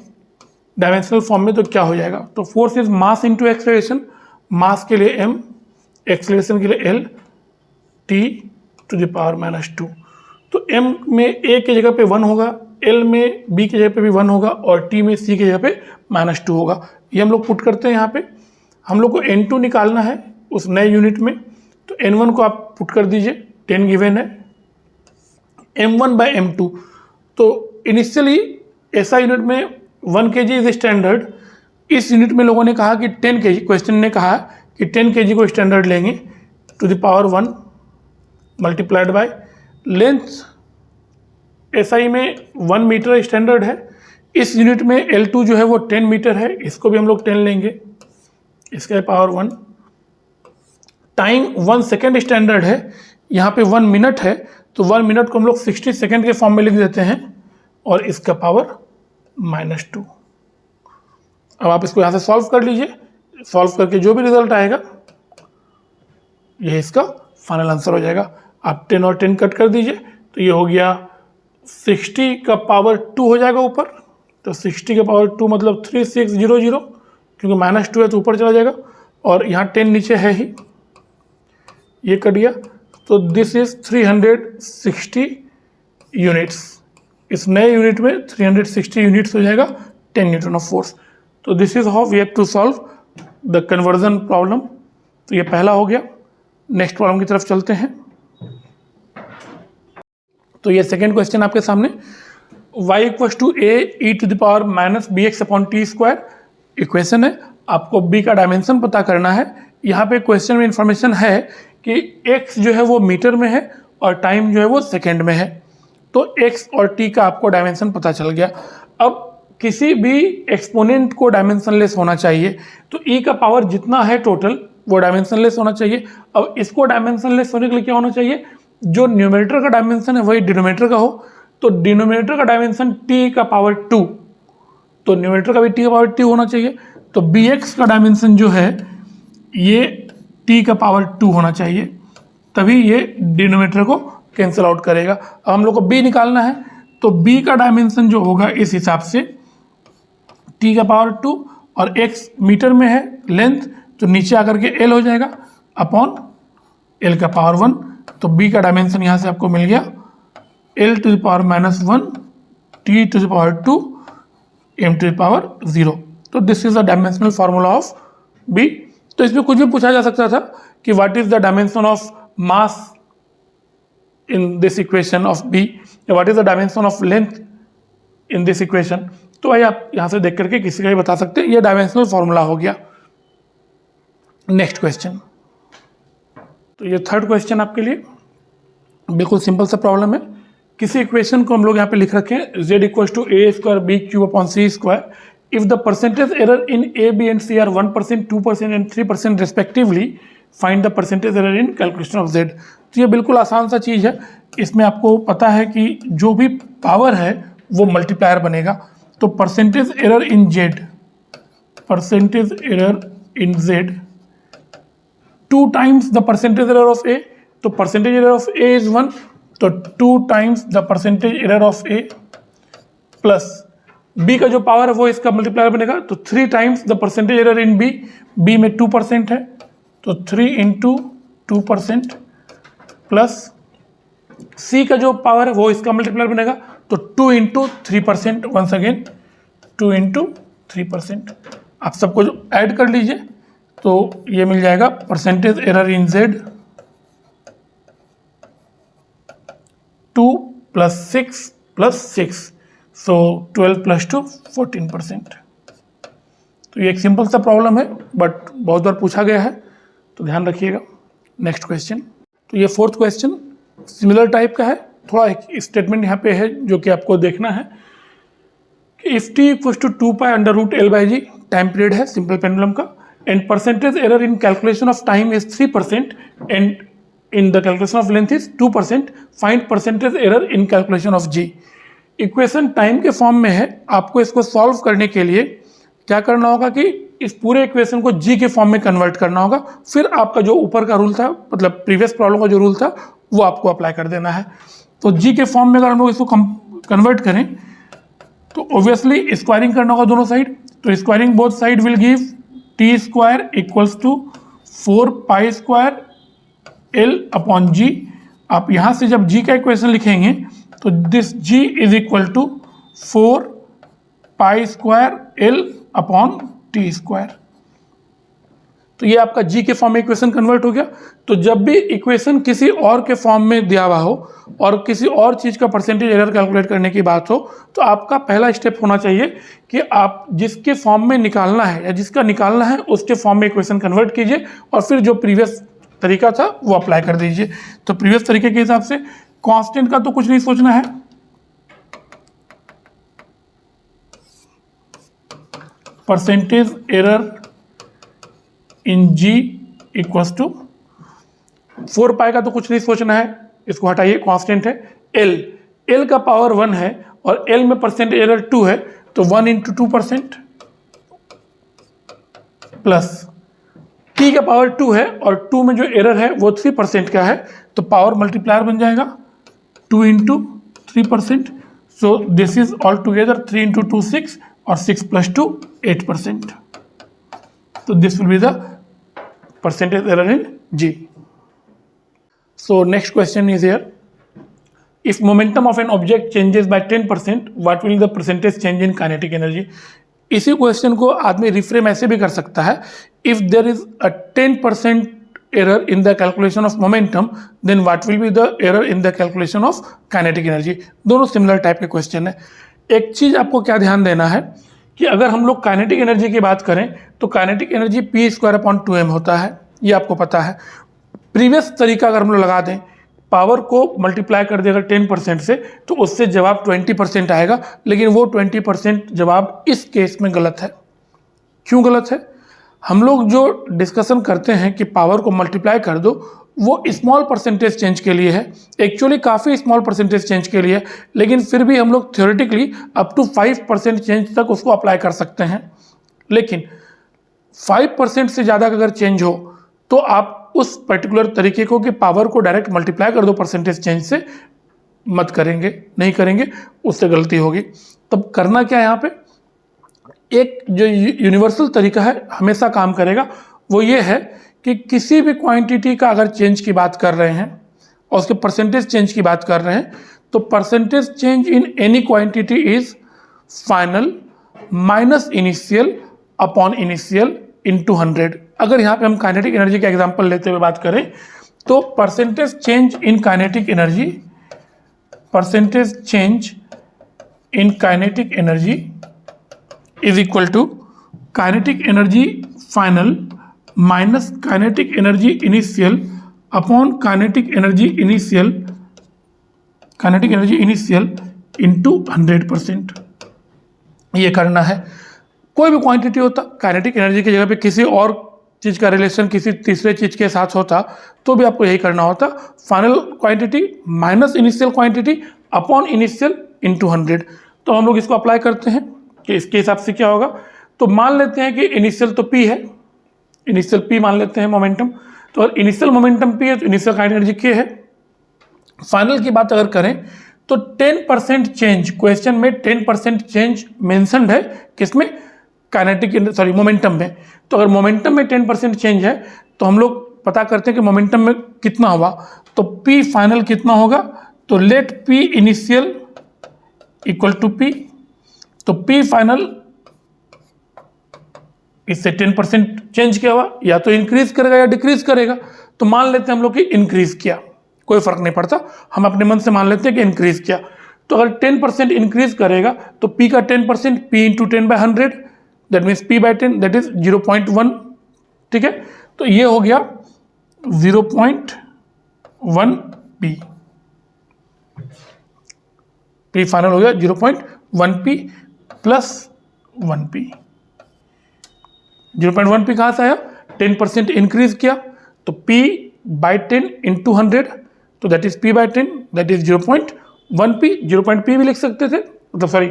डायमेंशनल फॉर्म में तो क्या हो जाएगा, तो force is mass into acceleration, mass के लिए m, एक्सेलरेशन के लिए l, t to the power -2। तो m में a की जगह पे 1 होगा, l में b की जगह पे भी 1 होगा और t में c की जगह पे -2 होगा। ये हम लोग पुट करते हैं यहाँ पे। हम लोग को n2 निकालना है उस नए यूनिट में, तो n1 को आप पुट कर दीजिए, 10 गिवन है, M1/M2। तो इनिशियली ऐसा यूनिट में 1 kg इज स्टैंडर्ड, इस यूनिट में लोगों ने कहा कि 10 kg, क्वेश्चन ने कहा कि 10 kg को स्टैंडर्ड लेंगे to the power 1 multiplied by length SI में 1 मीटर स्टैंडर्ड है, इस यूनिट में L2 जो है वो 10 मीटर है, इसको भी हम लोग 10 लेंगे, इसका पावर 1 टाइम 1 सेकेंड स्टैंडर्ड है, यहाँ पे 1 मिनट है तो 1 मिनट को हम लोग 60 सेकेंड के फॉर्म में लिख देते हैं और इसका पावर -2। अब आप इसको यहाँ से सॉल्व कर लीजिए, सॉल्व करके जो भी रिजल्ट आएगा ये इसका फाइनल आंसर हो जाएगा। आप 10 और 10 कट कर दीजिए तो ये हो गया 60 का पावर 2 हो जाएगा ऊपर, तो 60 का पावर 2 मतलब 3600, क्योंकि -2 है तो ऊपर चला जाएगा और यहाँ 10 नीचे है ही, ये कट गया, तो दिस इज 360 यूनिट्स। इस नए यूनिट में 360 यूनिट्स हो जाएगा 10 न्यूटन ऑफ फोर्स। तो this is how we have to solve the conversion problem. तो ये पहला हो गया। नेक्स्ट प्रॉब्लम की तरफ चलते हैं। तो ये सेकेंड क्वेश्चन आपके सामने, y = a e⁻ (bx/t²) equation है। आपको b का डायमेंशन पता करना है। यहाँ पे क्वेश्चन में इंफॉर्मेशन है कि x जो है वो मीटर में है और टाइम जो है वो सेकेंड में है, तो x और t का आपको डायमेंशन पता चल गया। अब किसी भी एक्सपोनेंट को डायमेंशनलेस होना चाहिए, तो e का पावर जितना है टोटल वो डायमेंशनलेस होना चाहिए। अब इसको डायमेंशनलेस होने के लिए क्या होना चाहिए, जो न्यूमरेटर का डायमेंशन है वही डिनोमिनेटर का हो, तो डिनोमिनेटर का डायमेंशन t का पावर 2, तो न्यूमरेटर का भी t का पावर 2 होना चाहिए। तो bx का डायमेंशन जो है ये t का पावर 2 होना चाहिए, तभी ये डिनोमिनेटर को कैंसिल आउट करेगा। अब हम लोग को b निकालना है, तो b का डायमेंशन जो होगा इस हिसाब से t का पावर 2 और x मीटर में है लेंथ, तो नीचे आकर के l हो जाएगा अपॉन l का पावर 1। तो b का डायमेंशन यहाँ से आपको मिल गया l to the power -1 t to the power 2 m to the power 0। तो this is the dimensional formula of b। तो इसमें कुछ भी पूछा जा सकता था कि what is the dimension of mass in this equation of b, या what is the dimension of length in this equation. तो भाई आप यहाँ से देख करके किसी का भी बता सकते हैं, ये डायमेंशनल फार्मूला हो गया। नेक्स्ट क्वेश्चन, तो ये थर्ड क्वेश्चन आपके लिए बिल्कुल सिंपल सा प्रॉब्लम है। किसी इक्वेशन को हम लोग यहाँ पे लिख रखे हैं z = a² b³ if the percentage error in a, b and c are 1%, 2% and 3% respectively, find the percentage error in calculation of z। तो ये बिल्कुल आसान सा चीज़ है। इसमें आपको पता है कि जो भी पावर है वो मल्टीप्लायर बनेगा, तो percentage error in z, percentage error in z 2 times the percentage error of a, तो percentage error of a is 1, तो 2 times the percentage error of a plus b का जो पावर है वो इसका मल्टीप्लायर बनेगा, तो 3 times the percentage error in b, b में 2% है तो 3 into 2% प्लस c का जो पावर है वो इसका मल्टीप्लायर बनेगा, तो 2 into 3%, वंस अगेन 2 into 3%। आप सबको जो ऐड कर लीजिए तो ये मिल जाएगा परसेंटेज एरर इन z 2 + 6 + 6, सो 12 + 2 14%। तो ये एक सिंपल सा प्रॉब्लम है बट बहुत बार पूछा गया है, तो ध्यान रखिएगा। नेक्स्ट क्वेश्चन, तो ये फोर्थ क्वेश्चन सिमिलर टाइप का है, थोड़ा एक स्टेटमेंट यहाँ पे है जो कि आपको देखना है कि if t = 2π√L/g time period है सिंपल पेंडुलम का, and percentage error in calculation of time is 3% and in the calculation of length is 2%, find percentage error in calculation of g। Equation time के फॉर्म में है, आपको इसको सॉल्व करने के लिए क्या करना होगा कि इस पूरे इक्वेशन को g के फॉर्म में कन्वर्ट करना होगा, फिर आपका जो ऊपर का रूल था, मतलब प्रीवियस प्रॉब्लम का जो रूल था वो आपको अप्लाई कर देना है। तो g के फॉर्म में अगर हम लोग इसको कन्वर्ट करें तो ऑब्वियसली स्क्वायरिंग करना होगा दोनों साइड, तो squaring both side will give t² = 4π² L/g। आप यहाँ से जब g का इक्वेशन लिखेंगे तो दिस g = 4π² L/t²। तो ये आपका जी के फॉर्म में इक्वेशन कन्वर्ट हो गया। तो जब भी इक्वेशन किसी और के फॉर्म में दिया हुआ हो और किसी और चीज़ का परसेंटेज एरर कैलकुलेट करने की बात हो, तो आपका पहला स्टेप होना चाहिए कि आप जिसके फॉर्म में निकालना है या जिसका निकालना है उसके फॉर्म में इक्वेशन कन्वर्ट कीजिए और फिर जो प्रीवियस तरीका था वो अप्लाई कर दीजिए। तो प्रीवियस तरीके के हिसाब से कांस्टेंट का तो कुछ नहीं सोचना है, percentage error in g equals to 4 pi का तो कुछ नहीं सोचना है, इसको हटाइए, कांस्टेंट है। एल का पावर 1 है और एल में परसेंटेज एरर 2 है, तो 1 × 2% प्लस टी का पावर 2 है और 2 में जो एरर है वो 3% का है, तो पावर मल्टीप्लायर बन जाएगा 2 × 3%। So this is all together 3 × 2 6 और 6 + 2 8%। तो this will be the percentage error in G. So next question is here. If momentum of an object changes by 10%, what will the percentage change in kinetic energy? इसी क्वेश्चन को आदमी रिफ्रेम ऐसे भी कर सकता है, if there is a 10% error in the calculation of momentum, then what will be the error in the calculation of kinetic energy? दोनों सिमिलर टाइप के क्वेश्चन है। एक चीज आपको क्या ध्यान देना है कि अगर हम लोग काइनेटिक एनर्जी की बात करें तो काइनेटिक एनर्जी p²/2m होता है, ये आपको पता है। प्रीवियस तरीका अगर हम लोग लगा दें, पावर को मल्टीप्लाई कर दें अगर 10% से, तो उससे जवाब 20% आएगा, लेकिन वो 20% जवाब इस केस में गलत है। क्यों गलत है? हम लोग जो डिस्कशन करते हैं कि पावर को मल्टीप्लाई कर दो, वो स्मॉल परसेंटेज चेंज के लिए है, एक्चुअली काफ़ी स्मॉल परसेंटेज चेंज के लिए, लेकिन फिर भी हम लोग थ्योरेटिकली अप टू 5% चेंज तक उसको अप्लाई कर सकते हैं। लेकिन 5% से ज़्यादा अगर चेंज हो तो आप उस पर्टिकुलर तरीके को कि पावर को डायरेक्ट मल्टीप्लाई कर दो परसेंटेज चेंज से, मत करेंगे, नहीं करेंगे, उससे गलती होगी। तब करना क्या है यहाँ पे, एक जो यूनिवर्सल तरीका है हमेशा काम करेगा, वो ये है कि किसी भी क्वांटिटी का अगर चेंज की बात कर रहे हैं और उसके परसेंटेज चेंज की बात कर रहे हैं, तो percentage change in any quantity is final minus initial upon initial into 100। अगर यहाँ पे हम काइनेटिक एनर्जी का एग्जांपल लेते हुए बात करें तो percentage change in kinetic energy, percentage change in kinetic energy is equal to kinetic energy final minus kinetic energy initial upon kinetic energy initial into 100%। ये करना है। कोई भी क्वांटिटी होता, काइनेटिक एनर्जी की जगह पे किसी और चीज़ का रिलेशन किसी तीसरे चीज़ के साथ होता तो भी आपको यही करना होता, final quantity minus initial quantity upon initial into 100। तो हम लोग इसको अप्लाई करते हैं कि इसके हिसाब से क्या होगा। तो मान लेते हैं कि इनिशियल तो P है, इनिशियल P मान लेते हैं मोमेंटम, तो अगर इनिशियल मोमेंटम P है तो इनिशियल काइनेटिक एनर्जी K है। फाइनल की बात अगर करें तो 10% चेंज, क्वेश्चन में 10% चेंज मेंशन्ड है, किसमें, काइनेटिक मोमेंटम में। तो अगर मोमेंटम में 10% चेंज है तो हम लोग पता करते हैं कि मोमेंटम में कितना हुआ, तो P फाइनल कितना होगा, तो let P initial equal to P, तो P फाइनल इससे 10% चेंज किया हुआ, या तो इंक्रीज करेगा या डिक्रीज करेगा। तो मान लेते हैं हम लोग कि इंक्रीज किया, कोई फर्क नहीं पड़ता, हम अपने मन से मान लेते हैं कि इंक्रीज किया। तो अगर 10% इंक्रीज करेगा तो P का 10% P into 10/100, that means P by 10 that is 0.1। ठीक है, तो ये हो गया 0.1 P, P फाइनल हो गया 0.1 P प्लस 1 P। 0.1 P कहाँ से आया, 10% इंक्रीज किया तो P बाई 10 इंटू 100, तो that is P by 10 that is 0.1 P। 0.P भी लिख सकते थे, मतलब सॉरी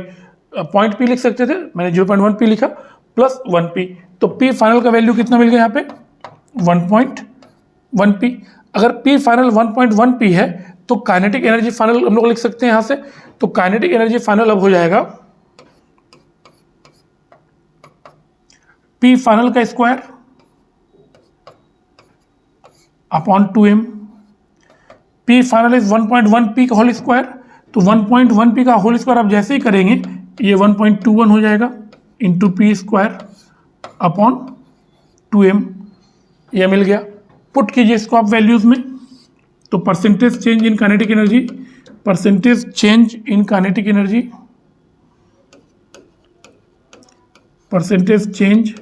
पॉइंट P लिख सकते थे, मैंने 0.1 P लिखा प्लस 1 P। तो P फाइनल का वैल्यू कितना मिल गया यहाँ पे, 1.1 P। अगर P फाइनल 1.1 P है तो काइनेटिक एनर्जी फाइनल हम लोग लिख सकते हैं यहाँ से, तो काइनेटिक एनर्जी फाइनल अब हो जाएगा P फाइनल का square upon 2m। P final is 1.1 P का होल स्क्वायर, तो 1.1 P का होल स्क्वायर आप जैसे ही करेंगे ये 1.21 हो जाएगा into P square upon 2m। ये मिल गया। पुट कीजिए इसको आप वैल्यूज़ में, तो percentage change in kinetic energy, percentage change in kinetic energy, percentage change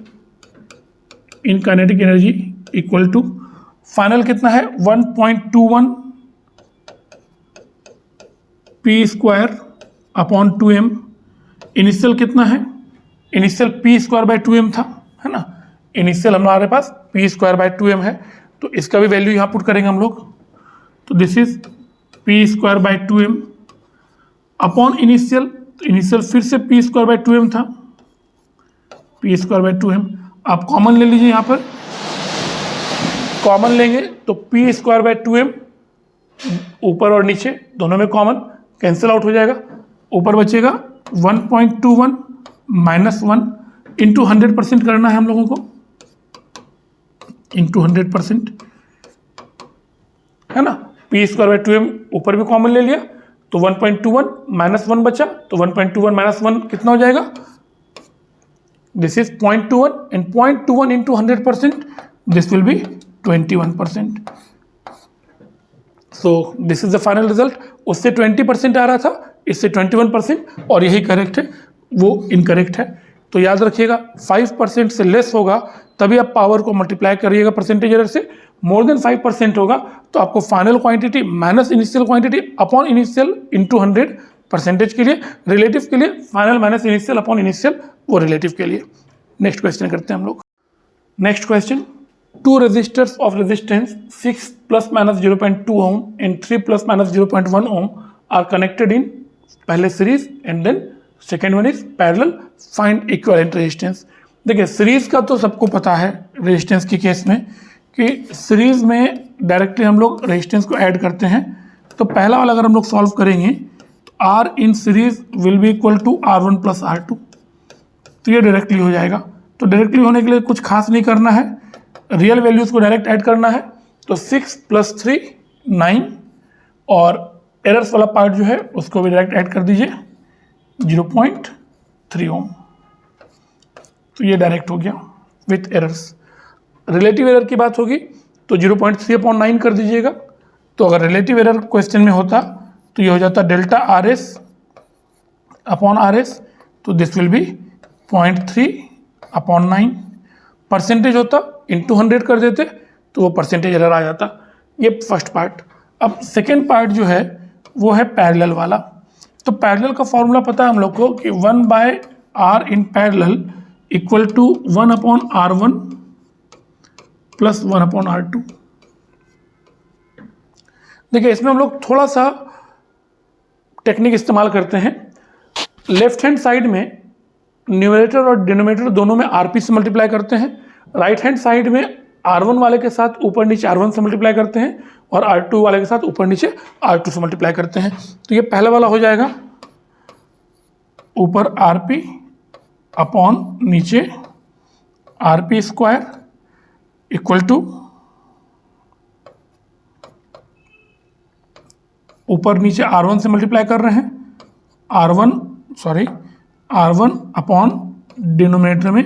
in kinetic energy equal to final कितना है 1.21 P square upon 2m। Initial कितना है, initial P square by 2m था, है ना। इनिशियल हमारे पास पी स्क्वायर बाई 2m है, तो इसका भी वैल्यू यहाँ पुट करेंगे हम लोग। तो this is P square by 2m upon initial, तो इनिशियल फिर से पी स्क्वायर बाई 2m था, पी स्क्वायर बाई 2m। आप कॉमन ले लीजिए, यहाँ पर कॉमन लेंगे तो पी स्क्वायर बाई 2m ऊपर और नीचे दोनों में कॉमन कैंसिल आउट हो जाएगा, ऊपर बचेगा 1.21 माइनस 1 इंटू 100% करना है हम लोगों को, इंटू 100%, है ना। पी स्क्वायर बाई 2m ऊपर भी कॉमन ले लिया, तो 1.21 माइनस 1 बचा, तो 1.21 माइनस 1 कितना हो जाएगा, this is 0.21 and 0.21 into 100%, this will B 21%। So this is the final result. उससे 20% आ रहा था, इससे 21%, और यही करेक्ट है, वो इनकरेक्ट है। तो याद रखिएगा 5% से लेस होगा तभी आप पावर को मल्टीप्लाई करिएगा परसेंटेज एरर से, मोर देन 5% होगा तो आपको final quantity minus initial quantity upon initial into 100 percentage के लिए, रिलेटिव के लिए final minus initial upon initial वो रिलेटिव के लिए। नेक्स्ट क्वेश्चन करते हैं हम लोग। Next question, 2 resistors of resistance 6 plus minus 0.2 ohm and 3 plus minus 0.1 ohm are connected in पहले series and then second one is parallel, find equivalent resistance. देखिए सीरीज का तो सबको पता है रेजिस्टेंस के केस में कि सीरीज में डायरेक्टली हम लोग रेजिस्टेंस को ऐड करते हैं। तो पहला वाला अगर हम लोग सॉल्व करेंगे तो R in series will be equal to R1 plus R2, तो ये डायरेक्टली हो जाएगा। तो डायरेक्टली होने के लिए कुछ खास नहीं करना है, रियल वैल्यूज़ को डायरेक्ट ऐड करना है। तो 6 प्लस 3 9, और एरर्स वाला पार्ट जो है उसको भी डायरेक्ट ऐड कर दीजिए 0.3 ओम, तो ये डायरेक्ट हो गया विथ एरर्स। रिलेटिव एरर की बात होगी तो 0.3/9 कर दीजिएगा। तो अगर रिलेटिव एरर क्वेश्चन में होता तो ये हो जाता डेल्टा RS अपॉन RS, तो दिस विल बी 0.3/9। परसेंटेज होता इंटू 100 कर देते तो वो परसेंटेज एरर आ जाता। ये फर्स्ट पार्ट। अब सेकेंड पार्ट जो है वो है पैरेलल वाला। तो पैरेलल का फॉर्मूला पता है हम लोग को कि 1/R in parallel equal to 1/R1 plus 1/R2। देखिए इसमें हम लोग थोड़ा सा टेक्निक इस्तेमाल करते हैं। लेफ्ट हैंड साइड में न्यूमरेटर और डिनोमिनेटर दोनों में RP से मल्टीप्लाई करते हैं, राइट हैंड साइड में R1 वाले के साथ ऊपर नीचे R1 से मल्टीप्लाई करते हैं, और R2 वाले के साथ ऊपर नीचे R2 से मल्टीप्लाई करते हैं। तो ये पहला वाला हो जाएगा ऊपर RP अपॉन नीचे RP स्क्वायर इक्वल टू ऊपर नीचे R1 से मल्टीप्लाई कर रहे हैं, R1 अपॉन डिनोमिनेटर में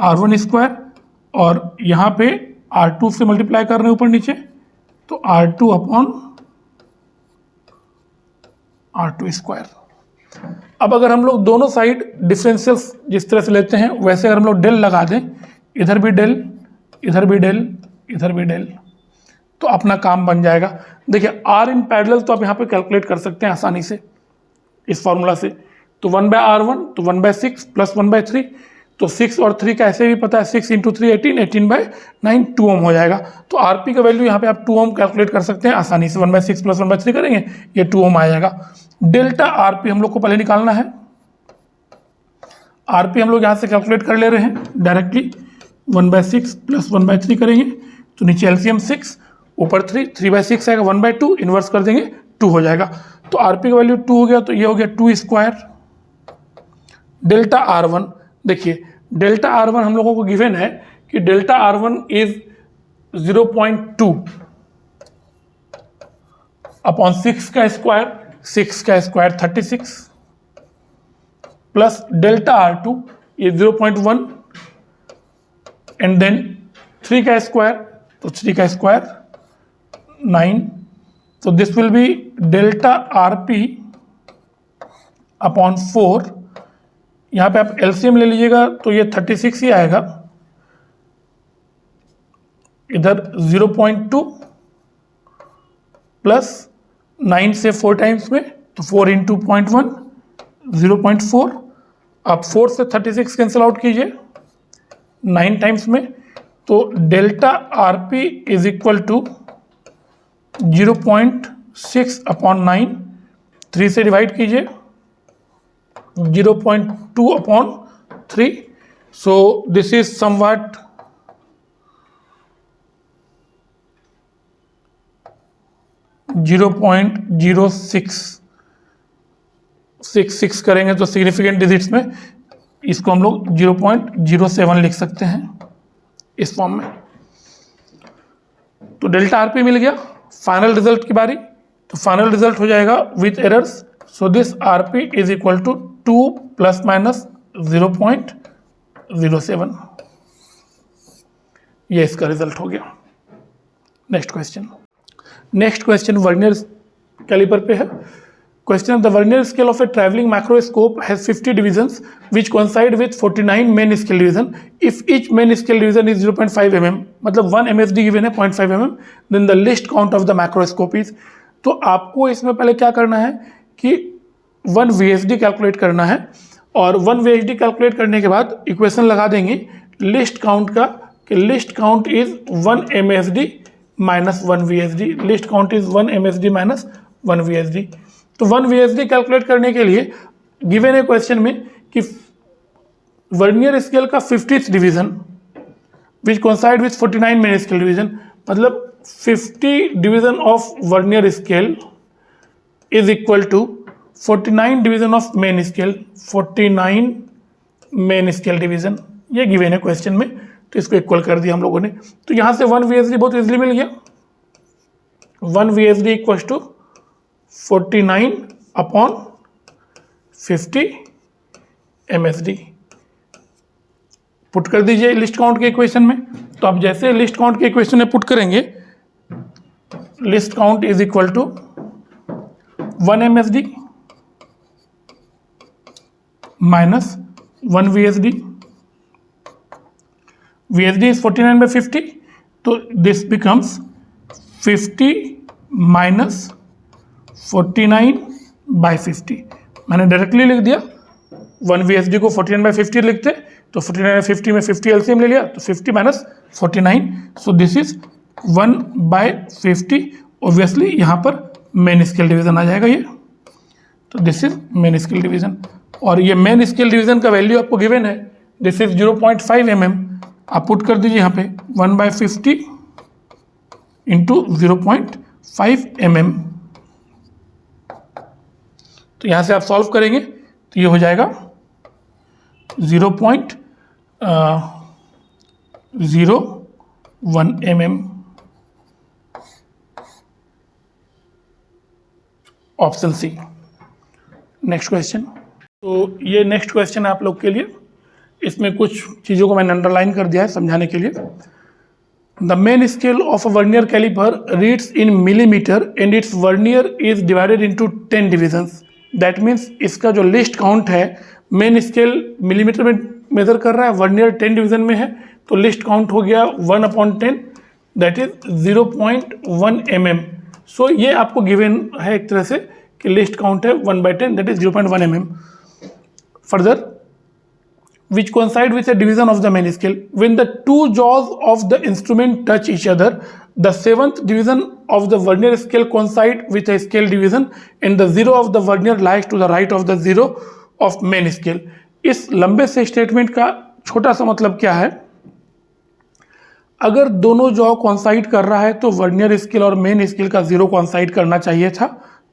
R1 स्क्वायर, और यहाँ पे R2 से मल्टीप्लाई कर रहे हैं ऊपर नीचे, तो R2 अपॉन R2 स्क्वायर। अब अगर हम लोग दोनों साइड डिफरेंशियल्स जिस तरह से लेते हैं वैसे अगर हम लोग डेल लगा दें, इधर भी डेल, इधर भी डेल, इधर भी डेल, तो अपना काम बन जाएगा। देखिए R इन पैरेलल तो आप यहाँ पे कैलकुलेट कर सकते हैं आसानी से इस फॉर्मूला से। तो 1/R1 तो 1/6 प्लस 1/3, तो 6 और 3 का ऐसे भी पता है, 6 इंटू 3 18, 18/9 2 ओम हो जाएगा। तो RP का वैल्यू यहाँ पे आप 2 ओम कैलकुलेट कर सकते हैं आसानी से। 1/6 प्लस 1/3 करेंगे ये 2 ओम आ जाएगा। डेल्टा RP हम लोग को पहले निकालना है। RP हम लोग यहाँ से कैलकुलेट कर ले रहे हैं डायरेक्टली। 1/6 प्लस 1/3 करेंगे तो नीचे एलसीएम 6, ऊपर 3, 3/6 आएगा, 1/2 इन्वर्स कर देंगे 2 हो जाएगा। तो RP का वैल्यू 2 हो गया, तो ये हो गया 2 स्क्वायर। डेल्टा R1, देखिए डेल्टा R1 हम लोगों को गिवन है कि डेल्टा R1 इज 0.2 अपॉन 6 का स्क्वायर, 6 का square 36, plus delta R2 is 0.1 and then 3 का स्क्वायर, तो 3 का स्क्वायर 9, तो this will be delta RP upon 4। यहाँ पे आप LCM ले लीजिएगा तो ये 36 ही आएगा, इधर 0.2 प्लस 9 से 4 टाइम्स में, तो 4 इंटू 0.1 0.4। आप 4 से 36 कैंसिल आउट कीजिए 9 टाइम्स में, तो delta RP is equal to 0.6 upon 9, 3 से डिवाइड कीजिए 0.2 upon 3, so this is somewhat 0.0666 करेंगे तो सिग्निफिकेंट डिजिट्स में इसको हम लोग 0.07 लिख सकते हैं इस फॉर्म में। तो डेल्टा RP मिल गया। फाइनल रिजल्ट की बारी, तो फाइनल रिजल्ट हो जाएगा with errors, so this RP is equal to 2 plus minus 0.07, ये इसका रिजल्ट हो गया। नेक्स्ट क्वेश्चन वर्नियर कैलिपर पे है। Question: The vernier scale of a traveling macroscope has 50 divisions which coincide with 49 main scale division. If each main scale division is 0.5 mm, मतलब 1 MSD given है 0.5 mm, then the least count of the macroscope is. तो आपको इसमें पहले क्या करना है कि 1 VSD कैलकुलेट करना है, और 1 VSD कैलकुलेट करने के बाद इक्वेशन लगा देंगे लिस्ट काउंट का, कि list count is 1 MSD minus 1 VSD, list count is 1 MSD minus 1 VSD। तो 1 VSD कैलकुलेट करने के लिए गिवन है क्वेश्चन में कि वर्नियर स्केल का 50th division which coincide with 49 main scale division, मतलब 50 division of vernier scale is equal to 49 division of main scale, 49 main scale division, ये गिवन है क्वेश्चन में, तो इसको इक्वल कर दिया हम लोगों ने। तो यहाँ से 1 VSD बहुत इजीली मिल गया, 1 VSD equal to 49 upon 50 MSD। Put कर दीजिए लिस्ट काउंट के इक्वेशन में। तो आप जैसे लिस्ट काउंट के इक्वेशन में पुट करेंगे, least count is equal to 1 MSD minus 1 VSD, VSD is 49 by 50, तो दिस बिकम्स 50 माइनस 49 by 50। मैंने डायरेक्टली लिख दिया, 1 VSD को 49 by 50 लिखते, तो 49 by 50 में 50 LCM ले लिया, तो 50 minus 49, so this is 1 by 50। Obviously यहाँ पर मेन स्केल डिवीजन आ जाएगा ये, तो this is main scale division, और ये मेन स्केल डिवीजन का वैल्यू आपको गिवन है, दिस इज 0.5 mm। आप पुट कर दीजिए यहाँ पे 1 by 50 इंटू 0.5 mm। तो यहाँ से आप सॉल्व करेंगे तो ये हो जाएगा 0.01 mm। Option C. Next question, तो ये नेक्स्ट क्वेश्चन है आप लोग के लिए, इसमें कुछ चीज़ों को मैंने अंडरलाइन कर दिया है समझाने के लिए। The main scale of a vernier caliper reads in millimetre and its vernier is divided into 10 divisions. That means इसका जो लिस्ट काउंट है, मेन स्केल मिलीमीटर में मेजर कर रहा है, वर्नियर 10 डिवीजन में है, तो लिस्ट काउंट हो गया 1/10, दैट इज 0.1 mm। सो ये आपको गिवन है एक तरह से कि लिस्ट काउंट है 1/10, that is 0.1 mm। Further, which coincide with a division of the main scale. When the two jaws of the instrument touch each other, the 7th division of the vernier scale coincide with a scale division and the 0 of the vernier lies to the right of the 0 of main scale. इस लंबे से स्टेटमेंट का छोटा सा मतलब क्या है, अगर दोनों जॉ कॉन्साइड कर रहा है तो वर्नियर स्केल और मेन स्केल का 0 कॉन्साइड करना चाहिए था,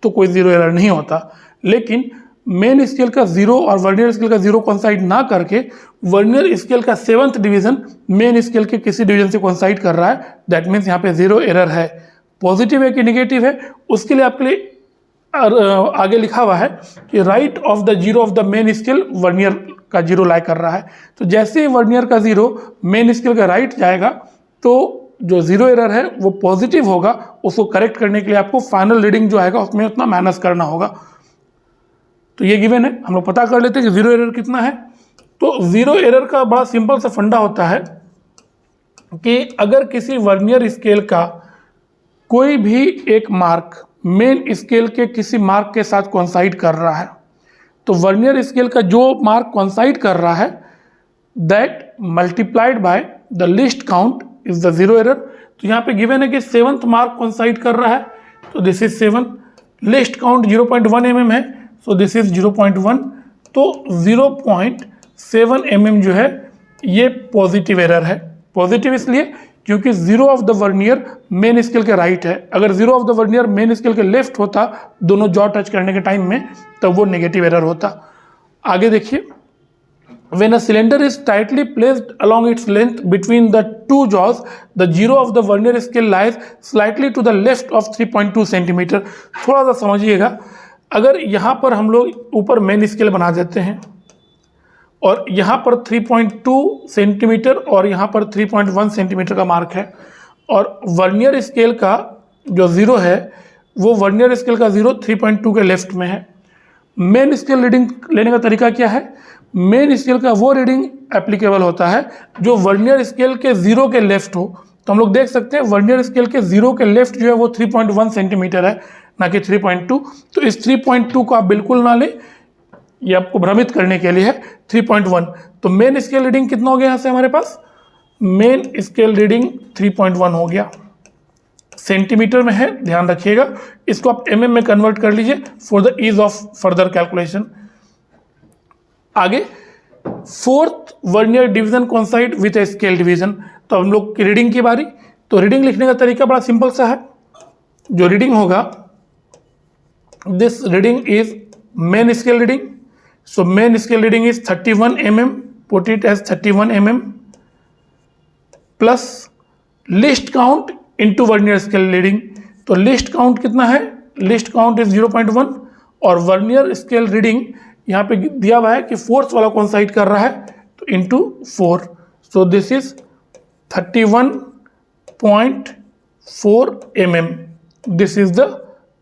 तो कोई 0 एरर नहीं होता। लेकिन मेन स्केल का 0 और वर्नियर स्केल का 0 कॉन्साइड ना करके वर्नियर स्केल का 7th डिवीजन मेन स्केल के किसी डिवीजन से कॉन्साइड कर रहा है, दैट मीन्स यहाँ पे 0 एरर है। पॉजिटिव है कि नेगेटिव है, उसके लिए आपके लिए आगे लिखा हुआ है कि right of the 0 of the main scale vernier का 0 लाई कर रहा है। तो जैसे ही वर्नियर का 0 मेन स्केल का राइट जाएगा, तो जो ज़ीरो एरर है वो पॉजिटिव होगा, उसको करेक्ट करने के लिए आपको फाइनल रीडिंग जो आएगा उसमें उतना माइनस करना होगा। तो ये गिवन है, हम लोग पता कर लेते हैं कि ज़ीरो एरर कितना है। तो ज़ीरो एरर का बड़ा सिंपल सा फंडा होता है कि अगर किसी वर्नियर स्केल का कोई भी एक मार्क मेन स्केल के किसी मार्क के साथ कोइंसाइड कर रहा है, तो वर्नियर स्केल का जो मार्क कोइंसाइड कर रहा है that multiplied by the least count is the zero error. तो यहाँ पे गिवन है कि 7th मार्क कोइंसाइड कर रहा है, तो this is 7, least count 0.1 mm है, सो दिस इज 0.1, तो 0.7 mm जो है ये पॉजिटिव एरर है। पॉजिटिव इसलिए क्योंकि zero of the vernier main scale के राइट है, अगर zero of the vernier main scale के लेफ्ट होता दोनों जॉ टच करने के टाइम में, तब वो नेगेटिव एरर होता। आगे देखिए, when a cylinder is tightly placed along its length between the two jaws, the zero of the vernier scale lies slightly to the left of 3.2 centimetre. थोड़ा सा समझिएगा, अगर यहाँ पर हम लोग ऊपर मेन स्केल बना देते हैं और यहाँ पर 3.2 सेंटीमीटर और यहाँ पर 3.1 सेंटीमीटर का मार्क है, और वर्नियर स्केल का जो ज़ीरो है वो वर्नियर स्केल का ज़ीरो 3.2 के लेफ्ट में है। मेन स्केल रीडिंग लेने का तरीका क्या है? मेन स्केल का वो रीडिंग एप्लीकेबल होता है जो वर्नियर स्केल के ज़ीरो के लेफ्ट हो। तो हम लोग देख सकते हैं वर्नियर स्केल के ज़ीरो के लेफ्ट जो है वो 3.1 सेंटीमीटर है, ना कि 3.2। तो इस 3.2 को आप बिल्कुल ना लें, ये आपको भ्रमित करने के लिए है 3.1। तो मेन स्केल रीडिंग कितना हो गया यहाँ से हमारे पास? मेन स्केल रीडिंग 3.1 हो गया, सेंटीमीटर में है, ध्यान रखिएगा। इसको आप mm में कन्वर्ट कर लीजिए for the ease of further calculation. आगे, 4th vernier division coincide with a scale division. तो हम लोग की रीडिंग की बारी। तो रीडिंग लिखने का तरीका बड़ा सिंपल सा है। जो रीडिंग होगा, this reading is main scale reading, so main scale reading is 31 mm, put it as 31 mm plus least count into vernier scale reading. तो लिस्ट काउंट कितना है? लिस्ट काउंट इज 0.1 और वर्नियर स्केल रीडिंग यहाँ पे दिया हुआ है कि फोर्थ वाला कोइंसाइड कर रहा है, तो into 4, so this is 31.4 mm, this is the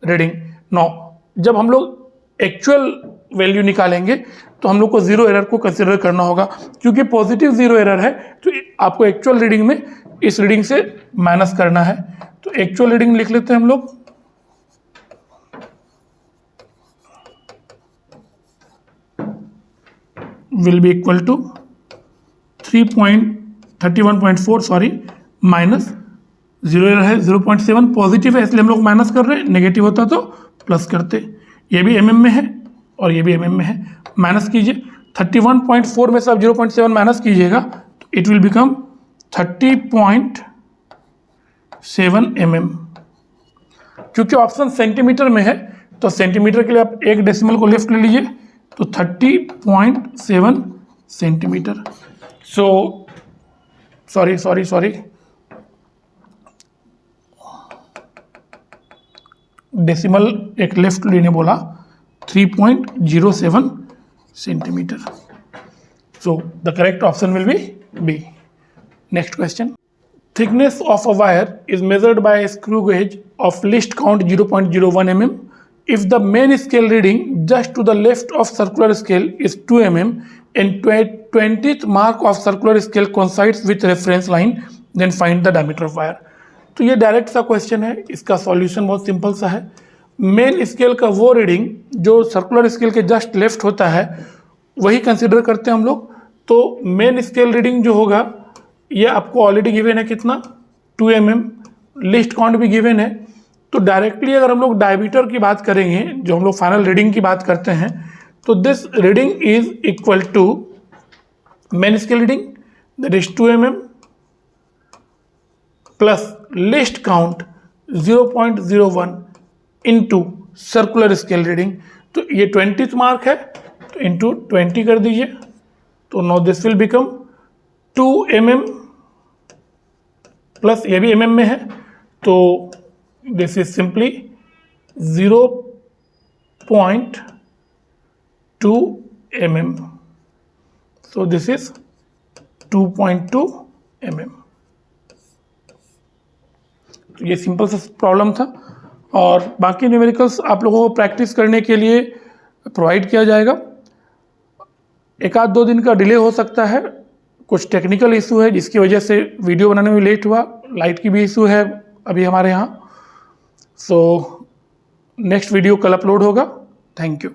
reading. Now जब हम लोग एक्चुअल वैल्यू निकालेंगे तो हम लोग को ज़ीरो एरर को कंसिडर करना होगा, क्योंकि पॉजिटिव ज़ीरो एरर है तो आपको एक्चुअल रीडिंग में इस रीडिंग से माइनस करना है। तो एक्चुअल रीडिंग लिख लेते हैं हम लोग, will be equal to 31.4 sorry minus zero error है 0.7, पॉजिटिव है इसलिए हम लोग माइनस कर रहे हैं, नेगेटिव होता तो प्लस करते। ये भी mm में है और ये भी mm में है, माइनस कीजिए। 31.4 में से आप 0.7 माइनस कीजिएगा तो इट विल बिकम 30.7 mm। क्योंकि ऑप्शन सेंटीमीटर में है तो सेंटीमीटर के लिए आप एक डेसिमल को लेफ्ट ले लीजिए, तो 30.7 सेंटीमीटर। सो सॉरी डेसिमल एक लेफ्ट लेने बोला, 3.07 centimetre. So the correct option will be B. Next question, thickness of a wire is measured by a screw gauge of least count 0.01 mm. If the main scale reading just to the left of circular scale is 2 mm and 20th mark of circular scale coincides with reference line, then find the diameter of wire. तो ये डायरेक्ट सा क्वेश्चन है, इसका सॉल्यूशन बहुत सिंपल सा है। मेन स्केल का वो रीडिंग जो सर्कुलर स्केल के जस्ट लेफ्ट होता है वही कंसिडर करते हैं हम लोग। तो मेन स्केल रीडिंग जो होगा ये आपको ऑलरेडी गिवन है कितना, 2 mm, लिस्ट काउंट भी गिवन है। तो डायरेक्टली अगर हम लोग डायमीटर की बात करेंगे, जो हम लोग फाइनल रीडिंग की बात करते हैं, तो this reading is equal to main scale reading that is 2 mm plus least count 0.01 into circular scale reading. तो ये 20th मार्क है तो इनटू 20 कर दीजिए, तो now this will become 2 mm plus ये भी mm में है, तो this is simply 0.2 mm, so this is 2.2 mm। तो ये सिंपल सा प्रॉब्लम था और बाकी न्यूमेरिकल्स आप लोगों को प्रैक्टिस करने के लिए प्रोवाइड किया जाएगा। एक आध 2 दिन का डिले हो सकता है, कुछ टेक्निकल इशू है जिसकी वजह से वीडियो बनाने में लेट हुआ, लाइट की भी इशू है अभी हमारे यहाँ। सो नेक्स्ट वीडियो कल अपलोड होगा। Thank you.